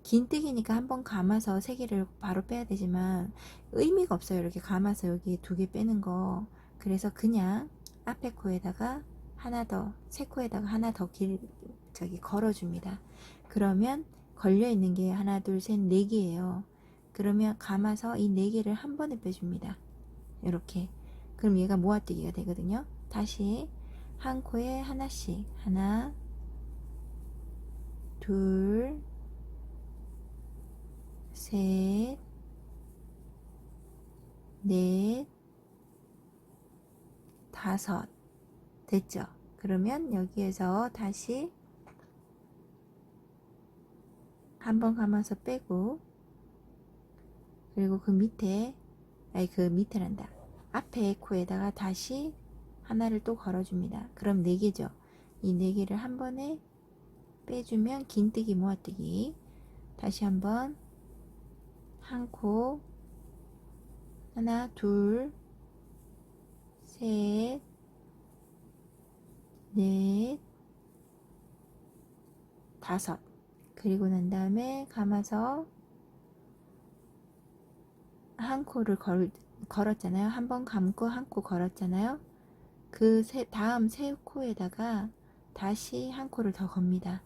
긴뜨기니까 한번 감아서 3개를 바로 빼야 되지만 의미가 없어요. 이렇게 감아서 여기 2개 빼는 거. 그래서 그냥 앞에 코에다가 하나 더, 세 코에다가 하나 더 걸어줍니다. 그러면 걸려있는 게 하나, 둘, 셋, 4개예요. 그러면 감아서 이 4개를 한 번에 빼줍니다. 이렇게. 그럼 얘가 모아뜨기가 되거든요. 다시 한 코에 하나씩. 하나, 둘, 셋, 넷, 5. 됐죠? 그러면 여기에서 다시 한번 감아서 빼고, 그리고 그 밑에란다. 앞에 코에다가 다시 하나를 또 걸어줍니다. 그럼 4개죠. 이 4개를 한 번에 빼주면 긴뜨기 모아뜨기. 다시 한번 한 코, 하나, 둘, 셋, 넷, 5. 그리고 난 다음에 감아서 한 코를 걸었잖아요. 한 번 감고 한 코 걸었잖아요. 그 다음 세 코에다가 다시 한 코를 더 겁니다.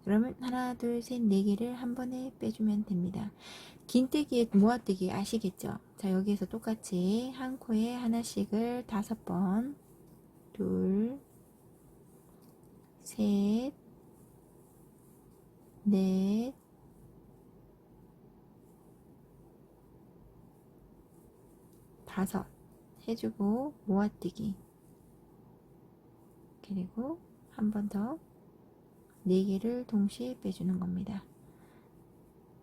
그러면 하나, 둘, 셋, 네 개를 한 번에 빼주면 됩니다. 긴뜨기의 모아뜨기 아시겠죠? 자, 여기에서 똑같이 한 코에 하나씩을 5번, 둘, 셋, 넷, 다섯 해주고 모아뜨기. 그리고 한 번 더 4개를 동시에 빼주는 겁니다.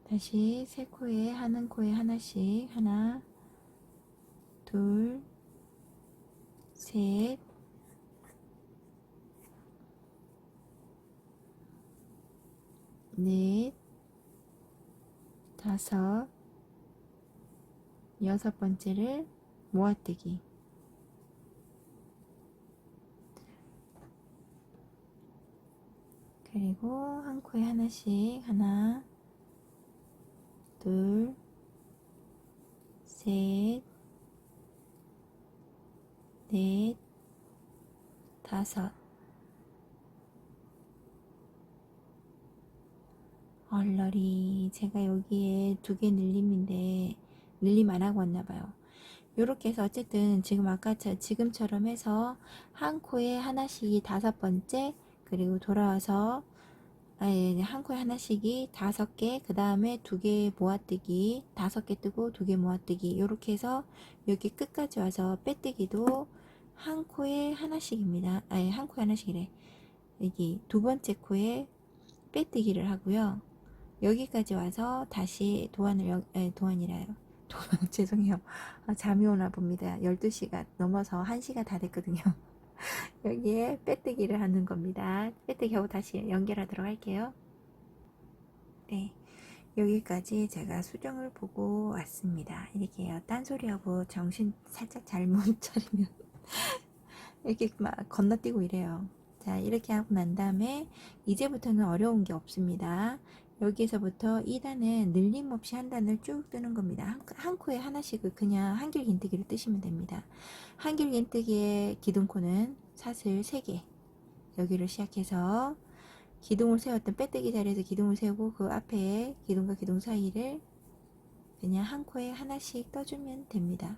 다시 세 코에 하는 코에 하나씩 하나, 둘, 셋, 넷, 다섯, 여섯 번째를 모아뜨기. 그리고 한 코에 하나씩 하나, 둘, 셋, 넷, 다섯. 얼러리 제가 여기에 2개 늘림인데 늘림 안 하고 왔나봐요. 요렇게 해서 어쨌든 지금 아까 지금처럼 해서 한 코에 하나씩이 5번째, 그리고 돌아와서 한 코에 하나씩이 5개, 그 다음에 2개 모아뜨기, 5개 뜨고 2개 모아뜨기, 요렇게 해서 여기 끝까지 와서 빼뜨기도 한 코에 하나씩입니다. 한 코에 하나씩이래. 여기 2번째 코에 빼뜨기를 하고요. 여기까지 와서 다시 도안이라요. 죄송해요. 잠이 오나 봅니다. 12시가 넘어서 1시가 다 됐거든요. 여기에 빼뜨기를 하는 겁니다. 빼뜨기 하고 다시 연결하도록 할게요. 네. 여기까지 제가 수정을 보고 왔습니다. 이렇게 해요. 딴소리하고 정신 살짝 잘못 차리면 이렇게 막 건너뛰고 이래요. 자, 이렇게 하고 난 다음에 이제부터는 어려운 게 없습니다. 여기서부터 2단은 늘림 없이 한 단을 쭉 뜨는 겁니다. 한 코에 하나씩을 그냥 한길 긴뜨기로 뜨시면 됩니다. 한길 긴뜨기의 기둥코는 사슬 3개, 여기를 시작해서 기둥을 세웠던 빼뜨기 자리에서 기둥을 세우고 그 앞에 기둥과 기둥 사이를 그냥 한 코에 하나씩 떠주면 됩니다.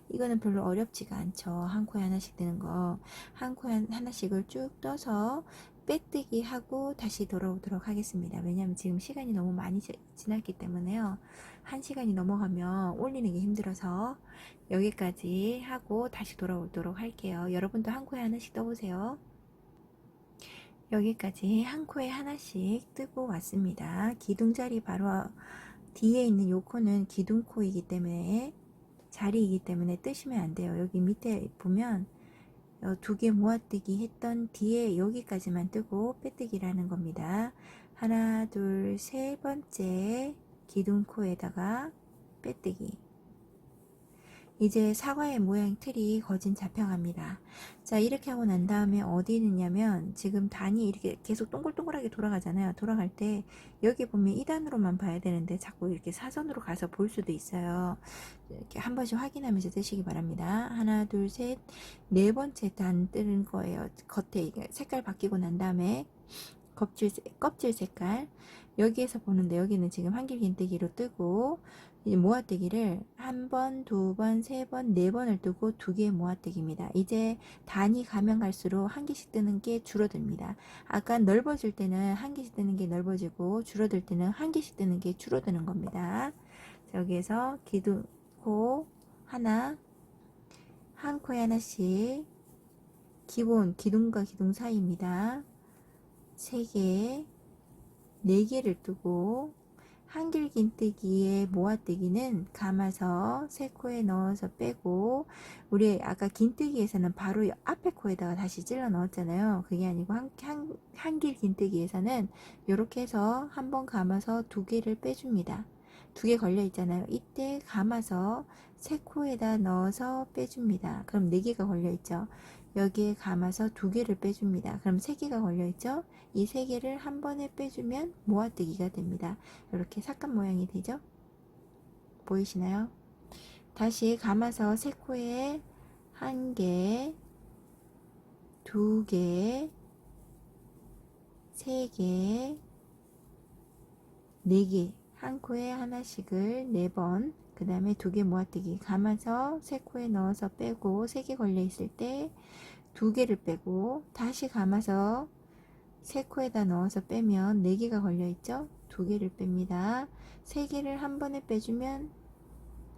이거는 별로 어렵지가 않죠. 한 코에 하나씩 뜨는 거. 한 코에 하나씩을 쭉 떠서 빼뜨기 하고 다시 돌아오도록 하겠습니다. 왜냐하면 지금 시간이 너무 많이 지났기 때문에요. 1시간이 넘어가면 올리는 게 힘들어서 여기까지 하고 다시 돌아오도록 할게요. 여러분도 한 코에 하나씩 떠보세요. 여기까지 한 코에 하나씩 뜨고 왔습니다. 기둥자리 바로 뒤에 있는 요 코는 기둥코이기 때문에 자리이기 때문에 뜨시면 안 돼요. 여기 밑에 보면 2개 모아뜨기 했던 뒤에 여기까지만 뜨고 빼뜨기라는 겁니다. 하나, 둘, 세 번째 기둥코에다가 빼뜨기. 이제 사과의 모양 틀이 거진 잡혀갑니다. 자, 이렇게 하고 난 다음에 어디 있느냐면 지금 단이 이렇게 계속 동글동글하게 돌아가잖아요. 돌아갈 때 여기 보면 2단으로만 봐야 되는데 자꾸 이렇게 사선으로 가서 볼 수도 있어요. 이렇게 한 번씩 확인하면서 뜨시기 바랍니다. 하나, 둘, 셋, 네 번째 단 뜨는 거예요. 겉에 색깔 바뀌고 난 다음에 껍질 색깔 여기에서 보는데 여기는 지금 한길 긴뜨기로 뜨고 이제 모아뜨기를 한 번, 두 번, 세 번, 네 번을 뜨고 2개 모아뜨기입니다. 이제 단이 가면 갈수록 한 개씩 뜨는 게 줄어듭니다. 아까 넓어질 때는 한 개씩 뜨는 게 넓어지고 줄어들 때는 한 개씩 뜨는 게 줄어드는 겁니다. 여기에서 기둥코 하나, 한 코에 하나씩 기본 기둥과 기둥 사이입니다. 3개, 4개를 뜨고 한길 긴뜨기의 모아뜨기는 감아서 세 코에 넣어서 빼고 우리 아까 긴뜨기에서는 바로 앞에 코에다가 다시 찔러 넣었잖아요. 그게 아니고 한길 긴뜨기에서는 이렇게 해서 한번 감아서 2개를 빼줍니다. 2개 걸려 있잖아요. 이때 감아서 세 코에다 넣어서 빼줍니다. 그럼 4개가 걸려 있죠. 여기에 감아서 2개를 빼줍니다. 그럼 3개가 걸려 있죠. 이 3개를 한 번에 빼주면 모아뜨기가 됩니다. 이렇게 삭감 모양이 되죠. 보이시나요? 다시 감아서 세 코에 1개, 2개, 3개, 4개, 한 코에 하나씩을 4번, 그 다음에 2개 모아뜨기 감아서 3코에 넣어서 빼고 3개 걸려 있을 때 2개를 빼고 다시 감아서 3코에다 넣어서 빼면 4개가 걸려 있죠. 2개를 뺍니다. 3개를 한 번에 빼주면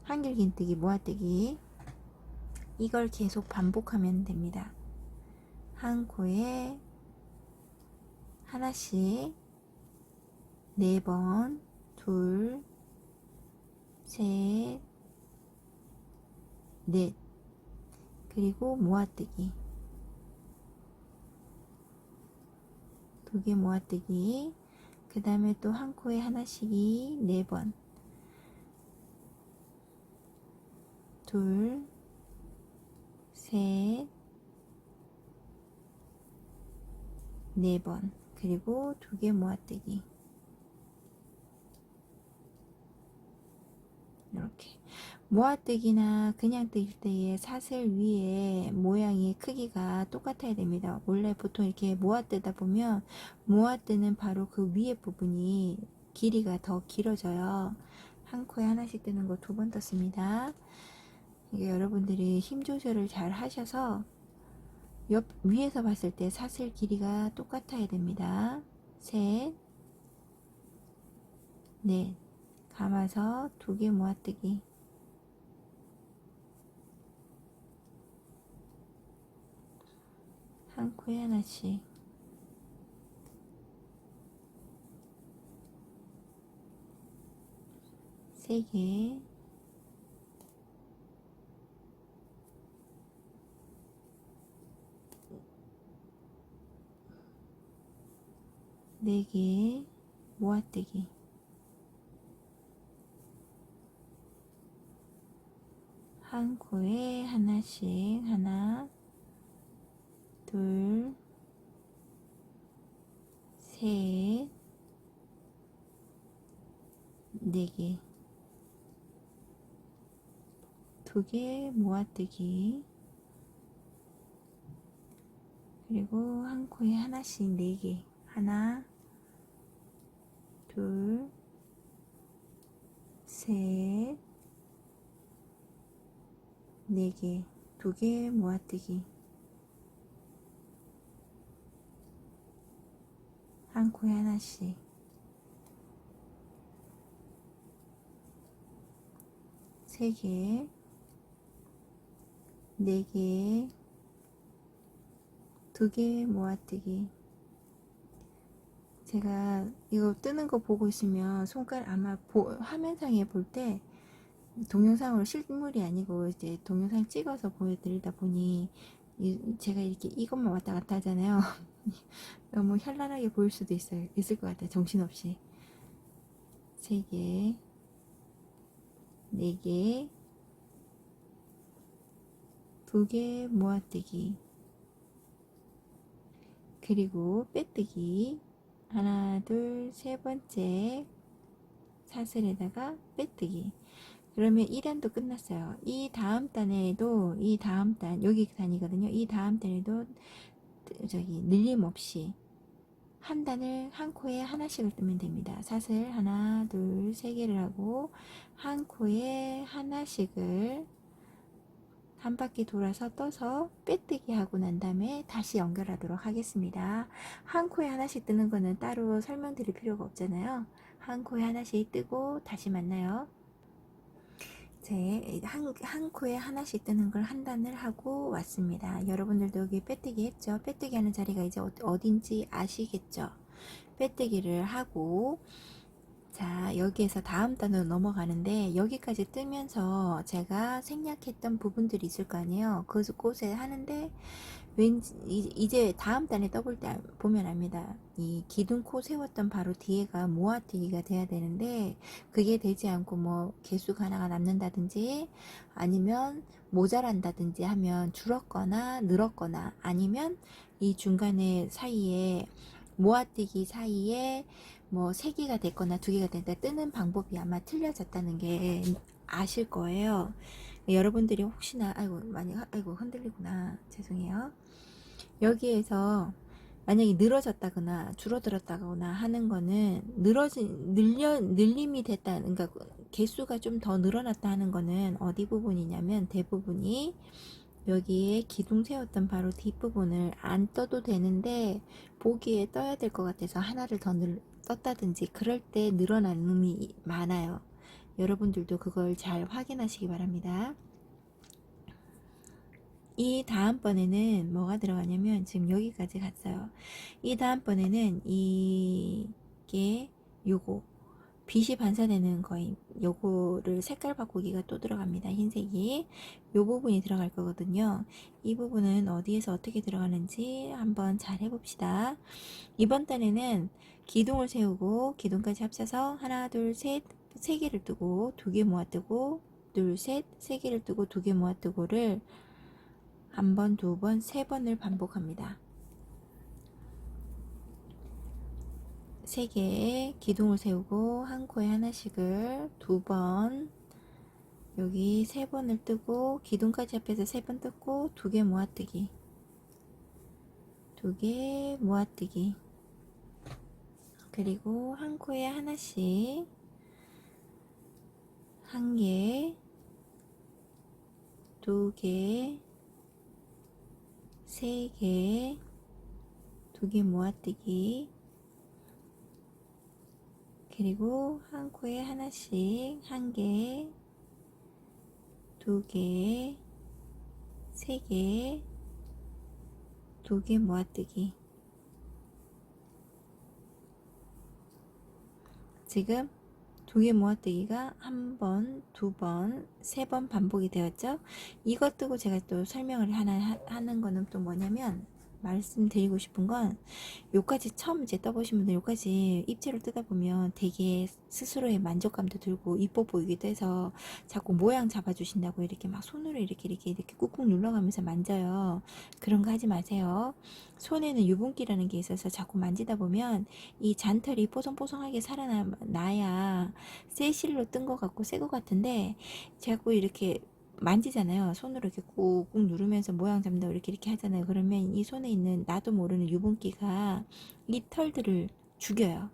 한길긴뜨기 모아뜨기, 이걸 계속 반복하면 됩니다. 한 코에 하나씩 4번, 둘, 셋, 넷, 그리고 모아뜨기 2개 모아뜨기, 그 다음에 또 한 코에 하나씩이 4번, 둘, 셋, 4번, 그리고 2개 모아뜨기, 이렇게 모아뜨기나 그냥 뜰 때의 사슬 위에 모양이 크기가 똑같아야 됩니다. 원래 보통 이렇게 모아뜨다 보면 모아뜨는 바로 그 위에 부분이 길이가 더 길어져요. 한 코에 하나씩 뜨는 거 2번 떴습니다. 이게 여러분들이 힘 조절을 잘 하셔서 옆 위에서 봤을 때 사슬 길이가 똑같아야 됩니다. 셋, 넷, 감아서 2개 모아뜨기, 한 코에 하나씩, 세 개, 네 개 모아뜨기, 한 코에 하나씩, 하나, 둘, 셋, 4개, 2개 모아뜨기, 그리고 한 코에 하나씩 4개, 하나, 둘, 셋, 4개, 2개 모아뜨기, 한 코에 하나씩, 세 개, 4개, 2개 모아뜨기. 제가 이거 뜨는 거 보고 있으면 손가락 아마 화면상에 볼 때 동영상으로 실물이 아니고 이제 동영상 찍어서 보여드리다 보니 제가 이렇게 이것만 왔다 갔다 하잖아요. 너무 현란하게 보일 수도 있을 것 같아요. 정신없이. 3개, 4개, 2개 모아뜨기, 그리고 빼뜨기, 하나, 둘, 세 번째 사슬에다가 빼뜨기. 그러면 1단도 끝났어요. 이 다음 단에도, 이 다음 단, 여기 단이거든요. 이 다음 단에도 늘림없이 한 단을 한 코에 하나씩을 뜨면 됩니다. 사슬 하나, 둘, 세 개를 하고 한 코에 하나씩을 한 바퀴 돌아서 떠서 빼뜨기 하고 난 다음에 다시 연결하도록 하겠습니다. 한 코에 하나씩 뜨는 거는 따로 설명드릴 필요가 없잖아요. 한 코에 하나씩 뜨고 다시 만나요. 한 코에 하나씩 뜨는 걸 한 단을 하고 왔습니다. 여러분들도 여기 빼뜨기 했죠? 빼뜨기 하는 자리가 이제 어딘지 아시겠죠? 빼뜨기를 하고, 자, 여기에서 다음 단으로 넘어가는데 여기까지 뜨면서 제가 생략했던 부분들이 있을 거 아니에요. 그곳에 하는데 왠지 이제 다음 단에 떠볼 때 보면 압니다. 이 기둥코 세웠던 바로 뒤에가 모아뜨기가 돼야 되는데 그게 되지 않고 뭐 개수가 하나가 남는다든지 아니면 모자란다든지 하면 줄었거나 늘었거나 아니면 이 중간에 사이에 모아뜨기 사이에 뭐 3개가 됐거나 2개가 됐다 뜨는 방법이 아마 틀려졌다는 게 아실 거예요. 여러분들이 혹시나 아이고 흔들리구나, 죄송해요. 여기에서 만약에 늘어졌다거나 줄어들었다거나 하는 거는 늘림이 됐다, 그러니까 개수가 좀 더 늘어났다 하는 거는 어디 부분이냐면 대부분이 여기에 기둥 세웠던 바로 뒷부분을 안 떠도 되는데 보기에 떠야 될 것 같아서 하나를 더 떴다든지 그럴 때 늘어나는 놈이 많아요. 여러분들도 그걸 잘 확인하시기 바랍니다. 이 다음번에는 뭐가 들어가냐면 지금 여기까지 갔어요. 이 다음번에는 이게 요거 빛이 반사되는 거임, 요거를 색깔 바꾸기가 또 들어갑니다. 흰색이 요 부분이 들어갈 거거든요. 이 부분은 어디에서 어떻게 들어가는지 한번 잘 해봅시다. 이번 달에는 기둥을 세우고 기둥까지 합쳐서 하나 둘셋 세 개를 뜨고 두 개 모아 뜨고 둘셋 세 개를 뜨고 두 개 모아 뜨고를 한 번, 두 번, 세 번을 반복합니다. 세 개의 기둥을 세우고 한 코에 하나씩을 두 번, 여기 세 번을 뜨고 기둥까지 합해서 세 번 뜨고 두 개 모아뜨기, 두 개 모아뜨기, 그리고 한 코에 하나씩 한 개, 두 개, 세 개, 두 개 모아뜨기, 그리고 한 코에 하나씩 한 개, 두 개, 세 개, 두 개 모아뜨기. 지금 두 개 모아뜨기가 한 번, 두 번, 세 번 반복이 되었죠. 이것 뜨고 제가 또 설명을 하나 하는 거는 또 뭐냐면, 말씀드리고 싶은 건 요까지 처음 이제 떠보신 분들 요까지 입체로 뜨다 보면 되게 스스로의 만족감도 들고 이뻐 보이기도 해서 자꾸 모양 잡아주신다고 이렇게 막 손으로 이렇게 꾹꾹 눌러가면서 만져요. 그런 거 하지 마세요. 손에는 유분기라는 게 있어서 자꾸 만지다 보면 이 잔털이 뽀송뽀송하게 살아나야 새 실로 뜬 것 같고 새 것 같은데 자꾸 이렇게 만지잖아요. 손으로 이렇게 꾹꾹 누르면서 모양 잡는다고 이렇게 하잖아요. 그러면 이 손에 있는 나도 모르는 유분기가 이 털들을 죽여요.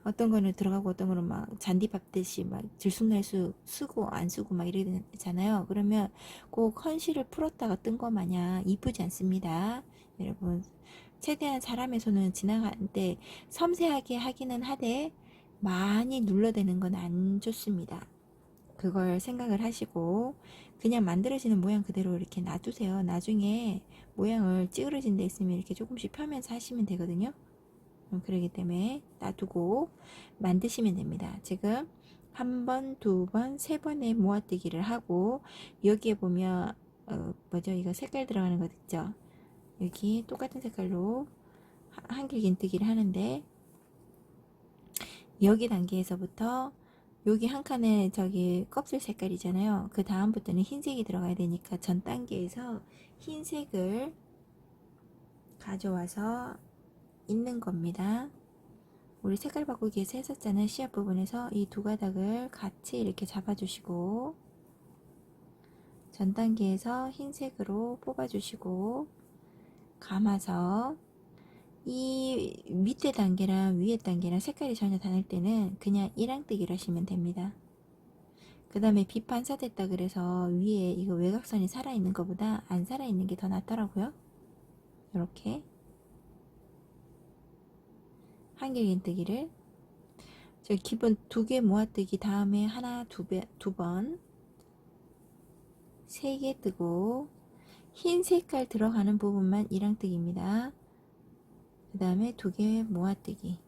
어떤 거는 들어가고 어떤 거는 막 잔디 밟듯이 막 들쑥날쑥 쓰고 안 쓰고 막 이러잖아요. 그러면 꼭 헌실을 풀었다가 뜬 거 마냥 이쁘지 않습니다. 여러분, 최대한 사람의 손은 지나가는데 섬세하게 하기는 하되 많이 눌러대는 건 안 좋습니다. 그걸 생각을 하시고 그냥 만들어지는 모양 그대로 이렇게 놔두세요. 나중에 모양을 찌그러진 데 있으면 이렇게 조금씩 펴면서 하시면 되거든요. 그러기 때문에 놔두고 만드시면 됩니다. 지금 한 번, 두 번, 세 번의 모아뜨기를 하고 여기에 보면 뭐죠? 이거 색깔 들어가는 거 있죠? 여기 똑같은 색깔로 한길 긴뜨기를 하는데 여기 단계에서부터 여기 한 칸에 저기 껍질 색깔이잖아요. 그 다음부터는 흰색이 들어가야 되니까 전 단계에서 흰색을 가져와서 있는 겁니다. 우리 색깔 바꾸기에서 했었잖아요. 시합 부분에서 이 두 가닥을 같이 이렇게 잡아주시고 전 단계에서 흰색으로 뽑아주시고 감아서 이 밑에 단계랑 위에 단계랑 색깔이 전혀 다를 때는 그냥 일항뜨기를 하시면 됩니다. 그 다음에 빛 반사됐다 그래서 위에 이거 외곽선이 살아있는 것보다 안 살아있는 게 더 낫더라고요. 이렇게 한길긴뜨기를 저 기본 두 개 모아뜨기 다음에 하나 두 번 세 개 뜨고 흰 색깔 들어가는 부분만 일항뜨기입니다. 그 다음에 두 개 모아뜨기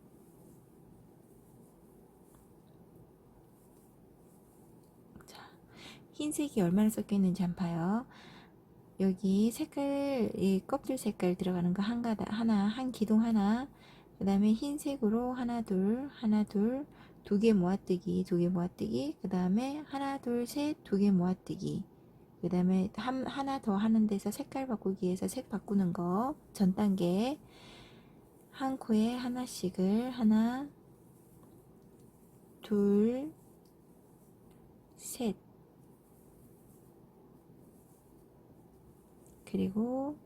흰색이 얼마나 섞여 있는지 한번 봐요. 여기 색깔, 이 껍질 색깔 들어가는 거 한 가닥, 하나, 한 기둥 하나, 그 다음에 흰색으로 하나, 둘, 두 개 모아뜨기, 두 개 모아뜨기, 그 다음에 하나, 둘, 셋, 두 개 모아뜨기, 그 다음에 하나 더 하는 데서 색깔 바꾸기에서 색 바꾸는 거, 전 단계, 한 코에 하나씩을, 하나, 둘, 셋, 그리고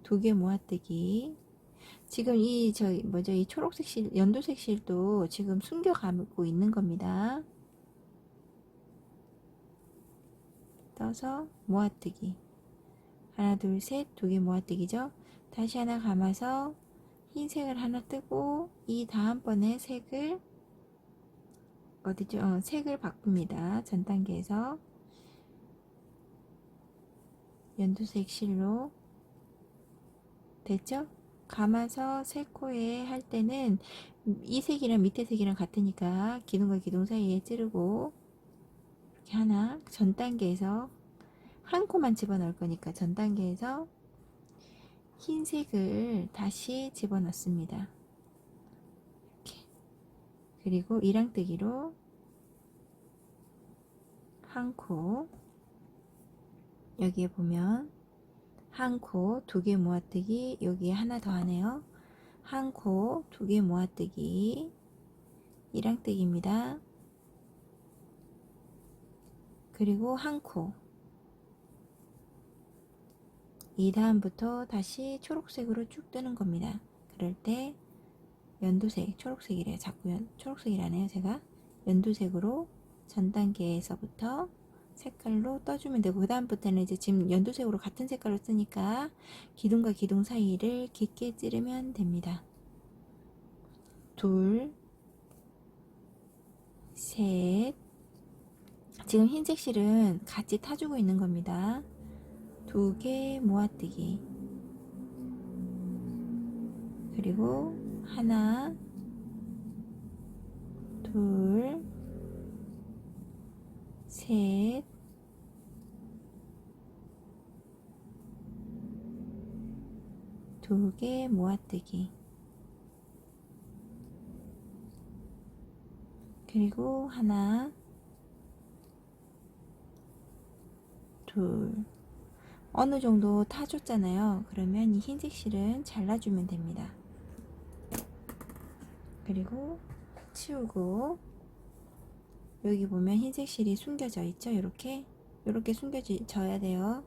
두 개 모아뜨기. 지금 이 이 초록색 실, 연두색 실도 지금 숨겨 감고 있는 겁니다. 떠서 모아뜨기. 하나, 둘, 셋, 두 개 모아뜨기죠. 다시 하나 감아서 흰색을 하나 뜨고 이 다음번에 색을 어디죠? 색을 바꿉니다. 전 단계에서 연두색 실로 됐죠? 감아서 세 코에 할 때는 이 색이랑 밑에 색이랑 같으니까 기둥과 기둥 사이에 찌르고 이렇게 하나 전 단계에서 한 코만 집어넣을 거니까 전 단계에서 흰색을 다시 집어넣습니다. 이렇게. 그리고 이랑뜨기로 한 코, 여기에 보면 한 코, 두 개 모아뜨기, 여기에 하나 더 하네요. 한 코, 두 개 모아뜨기, 이랑뜨기입니다. 그리고 한 코. 이 다음부터 다시 초록색으로 쭉 뜨는 겁니다. 그럴 때 연두색, 초록색이래요. 자꾸 초록색이라네요. 제가 연두색으로 전 단계에서부터 색깔로 떠주면 되고, 그 다음부터는 이제 지금 연두색으로 같은 색깔로 쓰니까 기둥과 기둥 사이를 깊게 찌르면 됩니다. 둘, 셋. 지금 흰색 실은 같이 타주고 있는 겁니다. 두 개 모아뜨기. 그리고 하나, 둘, 셋, 두 개 모아뜨기. 그리고 하나, 둘. 어느 정도 타줬잖아요. 그러면 이 흰색 실은 잘라주면 됩니다. 그리고 치우고, 여기 보면 흰색 실이 숨겨져 있죠. 이렇게 숨겨져야 돼요.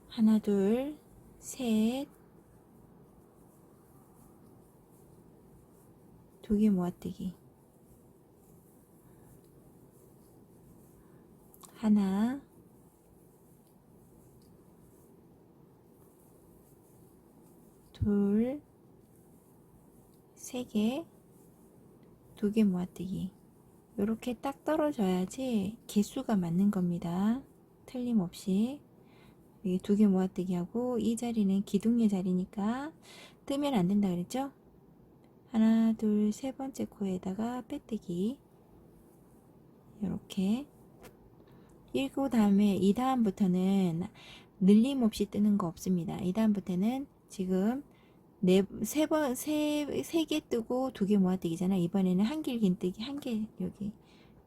하나, 둘, 셋, 두 개 모아뜨기. 하나, 둘, 세 개, 두 개 모아뜨기. 이렇게 딱 떨어져야지 개수가 맞는 겁니다. 틀림없이. 여기 두 개 모아뜨기 하고, 이 자리는 기둥의 자리니까 뜨면 안 된다 그랬죠? 하나, 둘, 세 번째 코에다가 빼뜨기. 이렇게. 그리고 다음에 이 다음부터는 늘림 없이 뜨는 거 없습니다. 이 다음부터는 지금 세 개 뜨고 두 개 모아뜨기잖아. 이번에는 한 길 긴뜨기, 한 개 여기.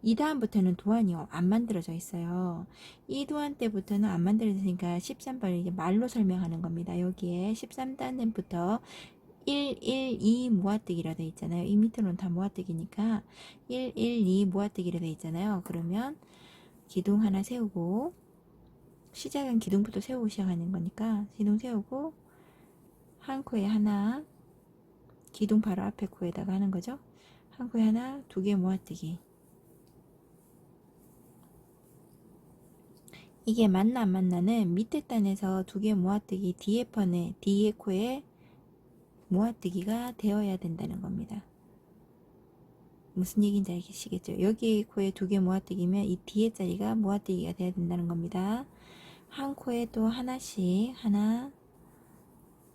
이 다음부터는 도안이 안 만들어져 있어요. 이 도안 때부터는 안 만들어졌으니까 13번 이제 말로 설명하는 겁니다. 여기에 13단부터 1, 1, 2 모아뜨기라 되어 있잖아요. 이 밑으로는 다 모아뜨기니까 1, 1, 2 모아뜨기라 되어 있잖아요. 그러면 기둥 하나 세우고, 시작은 기둥부터 세우고 시작하는 거니까 기둥 세우고 한 코에 하나, 기둥 바로 앞에 코에다가 하는 거죠. 한 코에 하나, 두 개 모아뜨기. 이게 맞나 안 맞나는 밑에 단에서 두 개 모아뜨기 뒤에 코에 모아뜨기가 되어야 된다는 겁니다. 무슨 얘기인지 아시겠죠? 여기 코에 두 개 모아뜨기면 이 뒤에 자리가 모아뜨기가 돼야 된다는 겁니다. 한 코에 또 하나씩, 하나,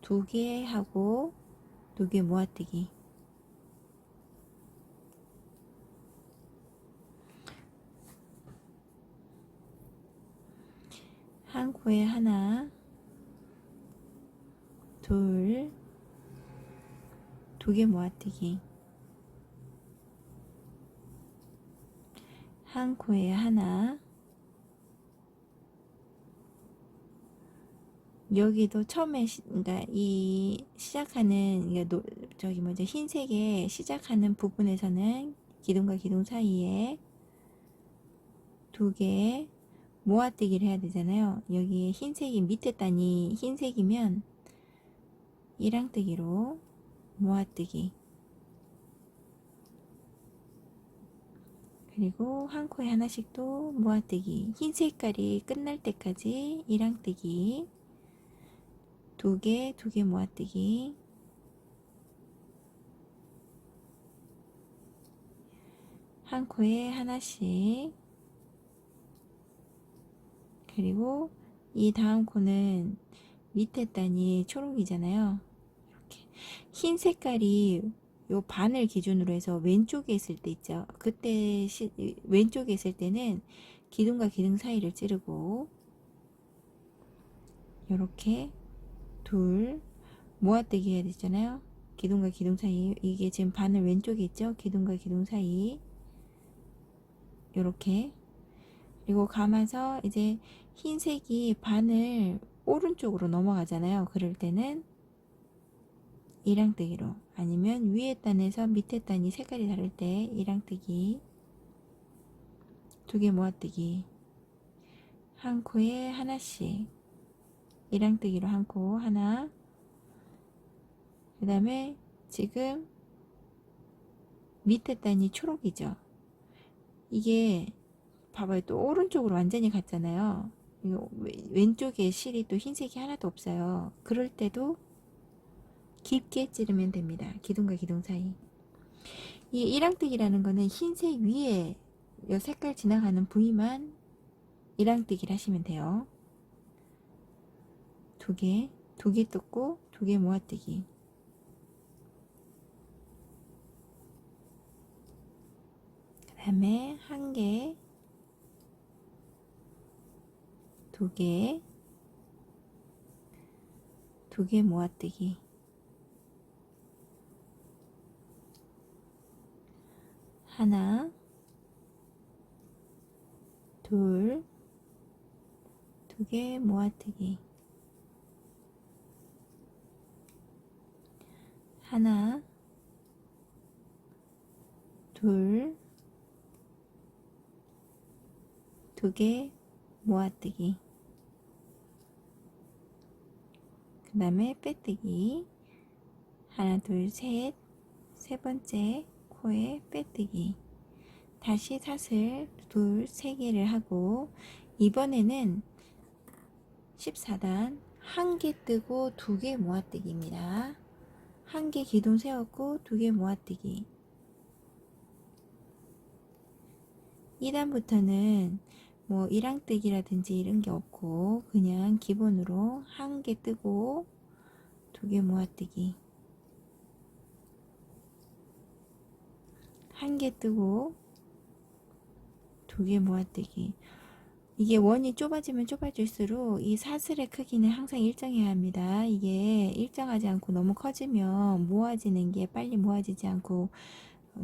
두 개 하고 두 개 모아뜨기. 한 코에 하나, 둘, 두 개 모아뜨기. 한 코에 하나, 여기도 처음에 그러니까 이 시작하는 흰색의 시작하는 부분에서는 기둥과 기둥 사이에 두 개 모아뜨기를 해야 되잖아요. 여기에 흰색이 밑에 단이 흰색이면 이랑뜨기로 모아뜨기, 그리고 한 코에 하나씩 또 모아뜨기, 흰 색깔이 끝날 때까지 이랑뜨기, 두 개 모아뜨기, 한 코에 하나씩, 그리고 이 다음 코는 밑에 단이 초록이잖아요. 이렇게 흰 색깔이 요 반을 기준으로 해서 왼쪽에 있을 때 있죠. 그때 왼쪽에 있을 때는 기둥과 기둥 사이를 찌르고 이렇게 둘 모아뜨기 해야 되잖아요. 기둥과 기둥 사이, 이게 지금 바늘 왼쪽에 있죠. 기둥과 기둥 사이 이렇게, 그리고 감아서 이제 흰색이 바늘 오른쪽으로 넘어가잖아요. 그럴 때는 이랑뜨기로, 아니면 위에 단에서 밑에 단이 색깔이 다를 때 이랑뜨기, 두 개 모아뜨기, 한 코에 하나씩 이랑뜨기로 한 코 하나, 그 다음에 지금 밑에 단이 초록이죠. 이게 봐봐요. 또 오른쪽으로 완전히 갔잖아요. 이거 왼쪽에 실이 또 흰색이 하나도 없어요. 그럴 때도 깊게 찌르면 됩니다. 기둥과 기둥 사이. 이 이랑뜨기라는 거는 흰색 위에 이 색깔 지나가는 부위만 이랑뜨기를 하시면 돼요. 두 개 뜯고 두 개 모아뜨기, 그 다음에 한 개, 두 개, 두 개 모아뜨기, 하나, 둘, 두 개 모아뜨기, 하나, 둘, 두 개 모아뜨기, 그 다음에 빼뜨기, 하나, 둘, 셋, 세 번째 코에 빼뜨기, 다시 사슬 둘, 세 개를 하고, 이번에는 14단 한 개 뜨고 두 개 모아뜨기입니다. 한 개 기둥 세웠고 두 개 모아뜨기. 2단부터는 뭐 이랑뜨기라든지 이런 게 없고 그냥 기본으로 한 개 뜨고 두 개 모아뜨기, 한 개 뜨고 두 개 모아뜨기. 이게 원이 좁아지면 좁아질수록 이 사슬의 크기는 항상 일정해야 합니다. 이게 일정하지 않고 너무 커지면 모아지는 게 빨리 모아지지 않고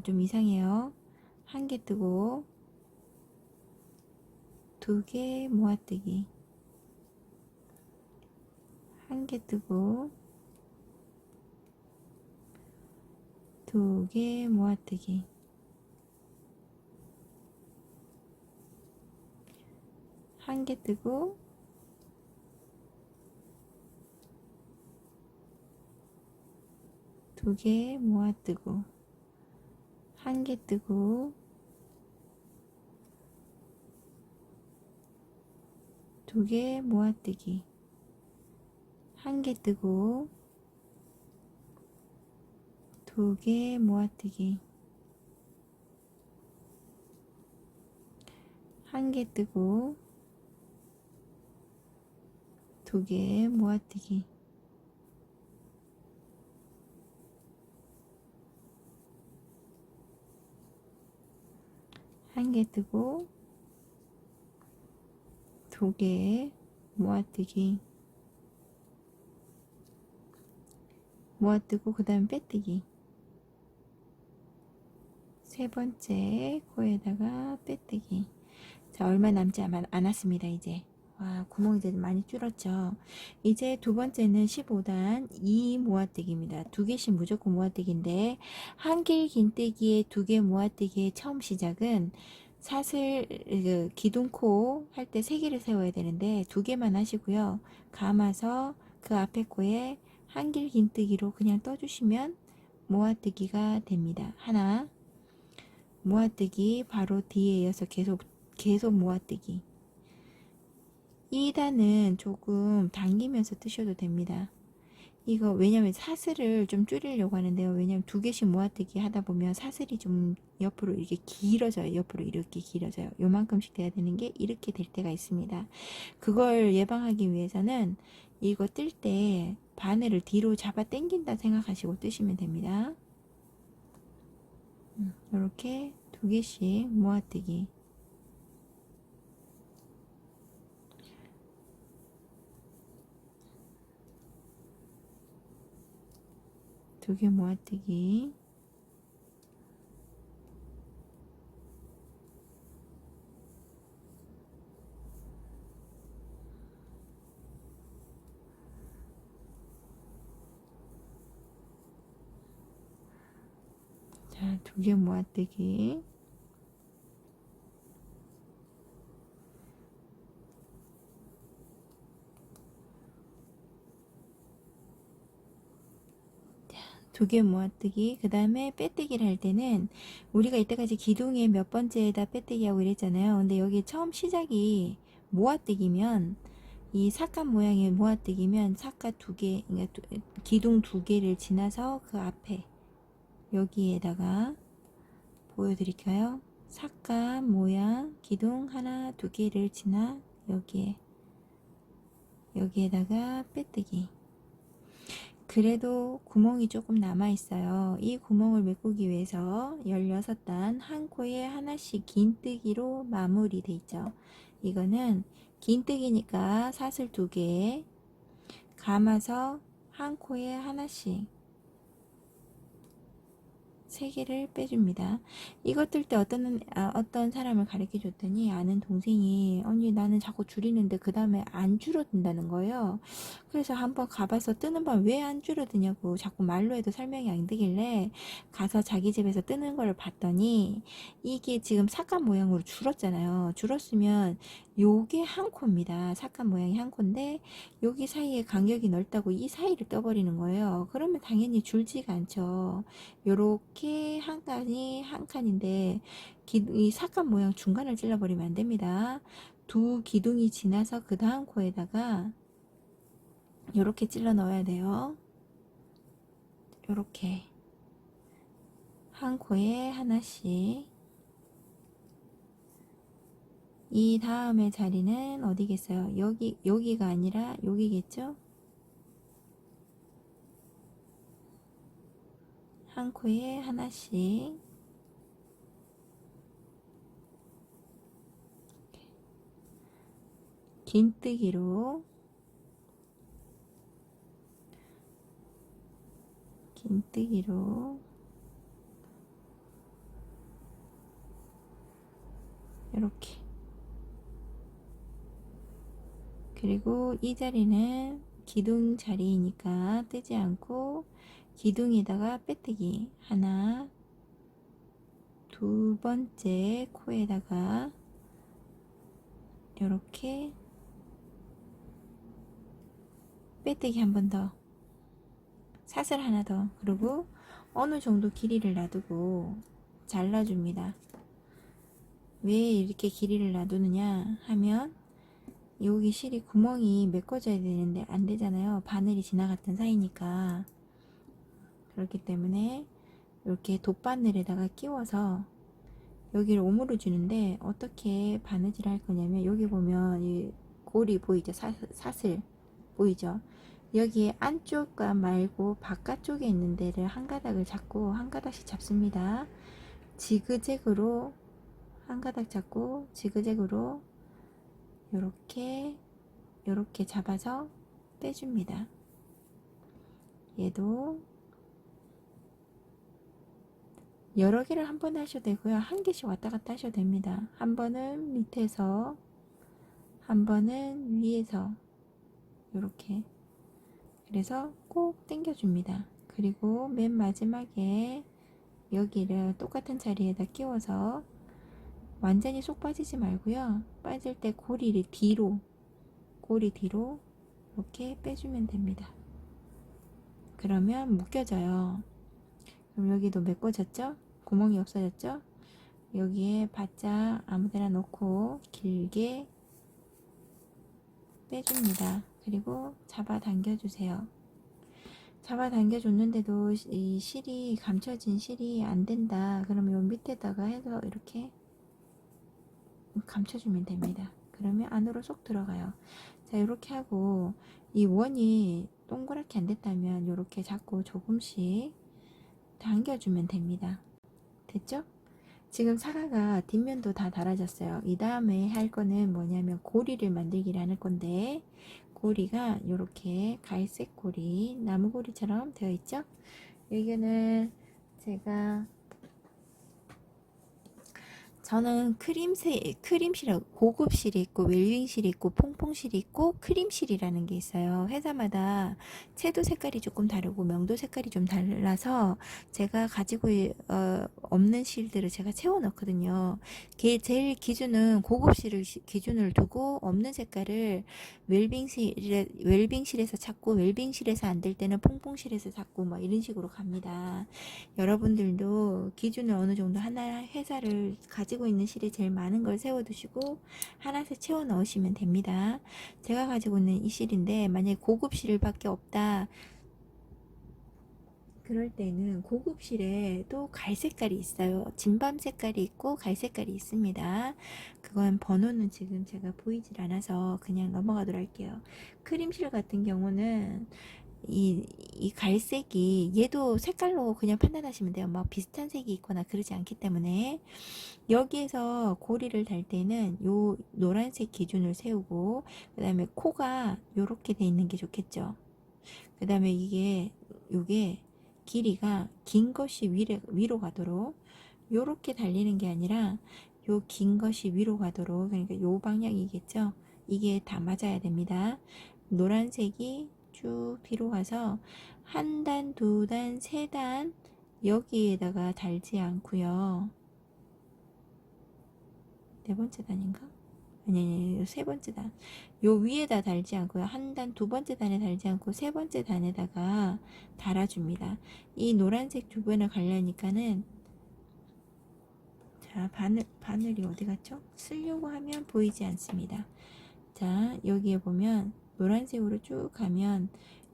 좀 이상해요. 한 개 뜨고 두 개 모아뜨기, 한 개 뜨고 두 개 모아뜨기, 한 개 뜨고 두 개 모아뜨고, 한 개 뜨고 두 개 모아뜨기, 한 개 뜨고 두 개 모아뜨기, 한 개 뜨고 두 개 모아뜨기, 한 개 뜨고 두 개 모아뜨기, 모아뜨고 그 다음 빼뜨기, 세 번째 코에다가 빼뜨기. 자, 얼마 남지 않았습니다. 이제 와, 구멍이 이제 많이 줄었죠. 이제 두 번째는 15단 2 모아뜨기입니다. 두 개씩 무조건 모아뜨기인데, 한 길 긴뜨기에 두 개 모아뜨기의 처음 시작은 사슬 기둥코 할 때 3개를 세워야 되는데 2개만 하시고요. 감아서 그 앞에 코에 한길 긴뜨기로 그냥 떠주시면 모아뜨기가 됩니다. 하나, 모아뜨기 바로 뒤에 이어서 계속 모아뜨기. 2단은 조금 당기면서 뜨셔도 됩니다. 이거 왜냐면 사슬을 좀 줄이려고 하는데요. 왜냐면 2개씩 모아뜨기 하다 보면 사슬이 좀 옆으로 이렇게 길어져요. 옆으로 이렇게 길어져요. 요만큼씩 돼야 되는 게 이렇게 될 때가 있습니다. 그걸 예방하기 위해서는 이거 뜰 때 바늘을 뒤로 잡아 당긴다 생각하시고 뜨시면 됩니다. 이렇게 2개씩 모아뜨기. 두 개 모아뜨기. 자, 2개 모아뜨기. 두 개 모아뜨기. 그 다음에 빼뜨기를 할 때는 우리가 이때까지 기둥에 몇 번째에다 빼뜨기 하고 이랬잖아요. 근데 여기 처음 시작이 모아뜨기면 이 삭감 모양의 모아뜨기면 삭가 2개, 그러니까 기둥 2개를 지나서 그 앞에 여기에다가 보여드릴까요? 삭감 모양 기둥 하나 2개를 지나 여기에다가 빼뜨기. 그래도 구멍이 조금 남아 있어요. 이 구멍을 메꾸기 위해서 16단 한 코에 하나씩 긴뜨기로 마무리돼 있죠. 이거는 긴뜨기니까 사슬 2개 감아서 한 코에 하나씩 3개를 빼줍니다. 이거 뜰 때 어떤 사람을 가르쳐 줬더니 아는 동생이 언니 나는 자꾸 줄이는데 그 다음에 안 줄어든다는 거예요. 그래서 한번 가봐서 뜨는 방 왜 안 줄어드냐고 자꾸 말로 해도 설명이 안 되길래 가서 자기 집에서 뜨는 걸 봤더니 이게 지금 삭감 모양으로 줄었잖아요. 줄었으면 요게 한 코입니다. 삭감 모양이 한 코인데 여기 사이에 간격이 넓다고 이 사이를 떠버리는 거예요. 그러면 당연히 줄지가 않죠. 요렇게 한 칸이 한 칸인데 이 삭감 모양 중간을 찔러버리면 안 됩니다. 2기둥이 지나서 그 다음 코에다가 요렇게 찔러 넣어야 돼요. 요렇게 한 코에 하나씩. 이 다음에 자리는 어디겠어요? 여기가 아니라 여기겠죠? 한 코에 하나씩. 긴뜨기로 이렇게. 그리고 이 자리는 기둥 자리이니까 뜨지 않고 기둥에다가 빼뜨기 하나, 2번째 코에다가 이렇게 빼뜨기 한 번 더, 사슬 하나 더, 그리고 어느 정도 길이를 놔두고 잘라줍니다. 왜 이렇게 길이를 놔두느냐 하면 여기 실이 구멍이 메꿔져야 되는데 안 되잖아요. 바늘이 지나갔던 사이니까. 그렇기 때문에 이렇게 돗바늘에다가 끼워서 여기를 오므려 주는데 어떻게 바느질 할 거냐면 여기 보면 이 고리 보이죠? 사슬 보이죠? 여기에 안쪽과 말고 바깥쪽에 있는 데를 한 가닥을 잡고 한 가닥씩 잡습니다. 지그재그로 한 가닥 잡고 지그재그로 요렇게 잡아서 빼줍니다. 얘도 여러 개를 한 번에 하셔도 되고요. 한 개씩 왔다 갔다 하셔도 됩니다. 한 번은 밑에서 한 번은 위에서 이렇게. 그래서 꼭 당겨 줍니다. 그리고 맨 마지막에 여기를 똑같은 자리에다 끼워서 완전히 쏙 빠지지 말고요. 빠질 때 고리 뒤로 이렇게 빼주면 됩니다. 그러면 묶여져요. 그럼 여기도 메꿔졌죠? 구멍이 없어졌죠? 여기에 바짝 아무데나 놓고 길게 빼줍니다. 그리고 잡아당겨 주세요. 잡아당겨 줬는데도 이 실이 감춰진 실이 안 된다. 그러면 요 밑에다가 해서 이렇게 감춰주면 됩니다. 그러면 안으로 쏙 들어가요. 자, 이렇게 하고 이 원이 동그랗게 안 됐다면 이렇게 자꾸 조금씩 당겨주면 됩니다. 됐죠? 지금 사과가 뒷면도 다 달아졌어요. 이 다음에 할 거는 뭐냐면 고리를 만들기를 할 건데, 고리가 이렇게 갈색 고리, 나무 고리처럼 되어 있죠? 여기는 제가 저는 크림실, 고급실이 있고 웰빙실이 있고 퐁퐁실이 있고 크림실이라는 게 있어요. 회사마다 채도 색깔이 조금 다르고 명도 색깔이 좀 달라서 제가 가지고 없는 실들을 제가 채워 넣거든요. 제일 기준은 고급실을 기준을 두고 없는 색깔을 웰빙실에서 찾고 웰빙실에서 안 될 때는 퐁퐁실에서 찾고 뭐 이런 식으로 갑니다. 여러분들도 기준을 어느 정도 하나 회사를 가지고 있는 실이 제일 많은 걸 세워두시고 하나씩 채워 넣으시면 됩니다. 제가 가지고 있는 이 실인데 만약에 고급 실밖에 없다 그럴 때는 고급 실에도 갈색깔이 있어요. 진밤 색깔이 있고 갈색깔이 있습니다. 그건 번호는 지금 제가 보이질 않아서 그냥 넘어가도록 할게요. 크림실 같은 경우는 이 갈색이 얘도 색깔로 그냥 판단하시면 돼요. 막 비슷한 색이 있거나 그러지 않기 때문에 여기에서 고리를 달 때는 요 노란색 기준을 세우고 그 다음에 코가 요렇게 돼 있는 게 좋겠죠. 그 다음에 요게 길이가 긴 것이 위로 가도록 요렇게 달리는 게 아니라 요 긴 것이 위로 가도록, 그러니까 요 방향이겠죠. 이게 다 맞아야 됩니다. 노란색이 쭉 뒤로 가서 한 단, 두 단, 세 단 여기에다가 달지 않고요. 네 번째 단인가? 아니, 세 번째 단. 요 위에다 달지 않고요. 한 단, 두 번째 단에 달지 않고 세 번째 단에다가 달아줍니다. 이 노란색 주변을 가려니까는 자, 바늘이 어디 갔죠? 쓰려고 하면 보이지 않습니다. 자, 여기에 보면 노란색으로 쭉 가면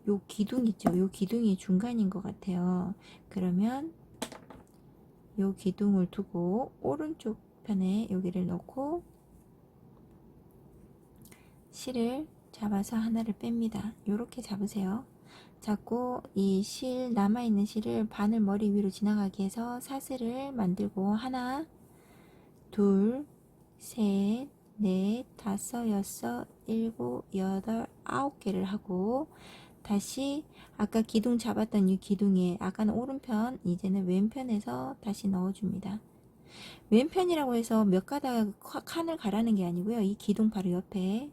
요 기둥 있죠? 요 기둥이 중간인 것 같아요. 그러면 요 기둥을 두고 오른쪽 편에 여기를 넣고 실을 잡아서 하나를 뺍니다. 요렇게 잡으세요. 잡고 이 실, 남아있는 실을 바늘 머리 위로 지나가게 해서 사슬을 만들고 하나, 둘, 셋, 넷, 다섯, 여섯, 일곱, 여덟, 아홉 개를 하고 다시 아까 기둥 잡았던 이 기둥에 아까는 오른편 이제는 왼편에서 다시 넣어줍니다. 왼편이라고 해서 몇 가닥 칸을 가라는 게 아니고요. 이 기둥 바로 옆에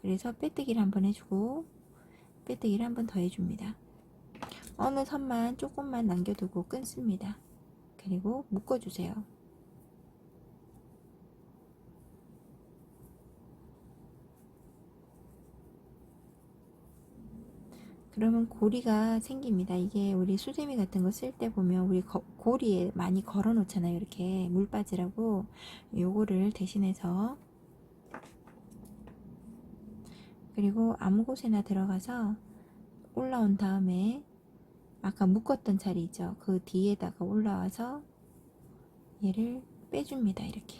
그래서 빼뜨기를 한번 해주고 빼뜨기를 한번 더 해줍니다. 어느 선만 조금만 남겨두고 끊습니다. 그리고 묶어주세요. 그러면 고리가 생깁니다. 이게 우리 수세미 같은 거 쓸 때 보면 우리 고리에 많이 걸어 놓잖아요. 이렇게 물 빠지라고 요거를 대신해서 그리고 아무 곳에나 들어가서 올라온 다음에 아까 묶었던 자리 있죠. 그 뒤에다가 올라와서 얘를 빼줍니다. 이렇게.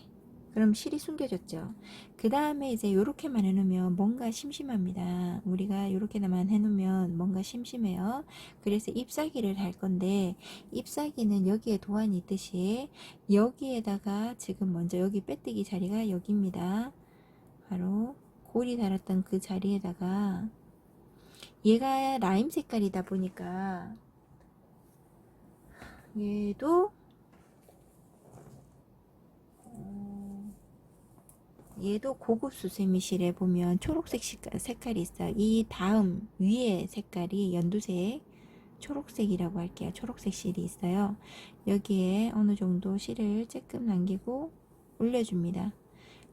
그럼 실이 숨겨졌죠. 그 다음에 이제 요렇게만 해놓으면 뭔가 심심합니다. 우리가 요렇게만 해놓으면 뭔가 심심해요. 그래서 잎사귀를 달 건데 잎사귀는 여기에 도안이 있듯이 여기에다가 지금 먼저 여기 빼뜨기 자리가 여기입니다. 바로 고리 달았던 그 자리에다가 얘가 라임 색깔이다 보니까 얘도 고급 수세미실에 보면 초록색 색깔이 있어요. 이 다음 위에 색깔이 연두색 초록색이라고 할게요. 초록색 실이 있어요. 여기에 어느 정도 실을 조금 남기고 올려줍니다.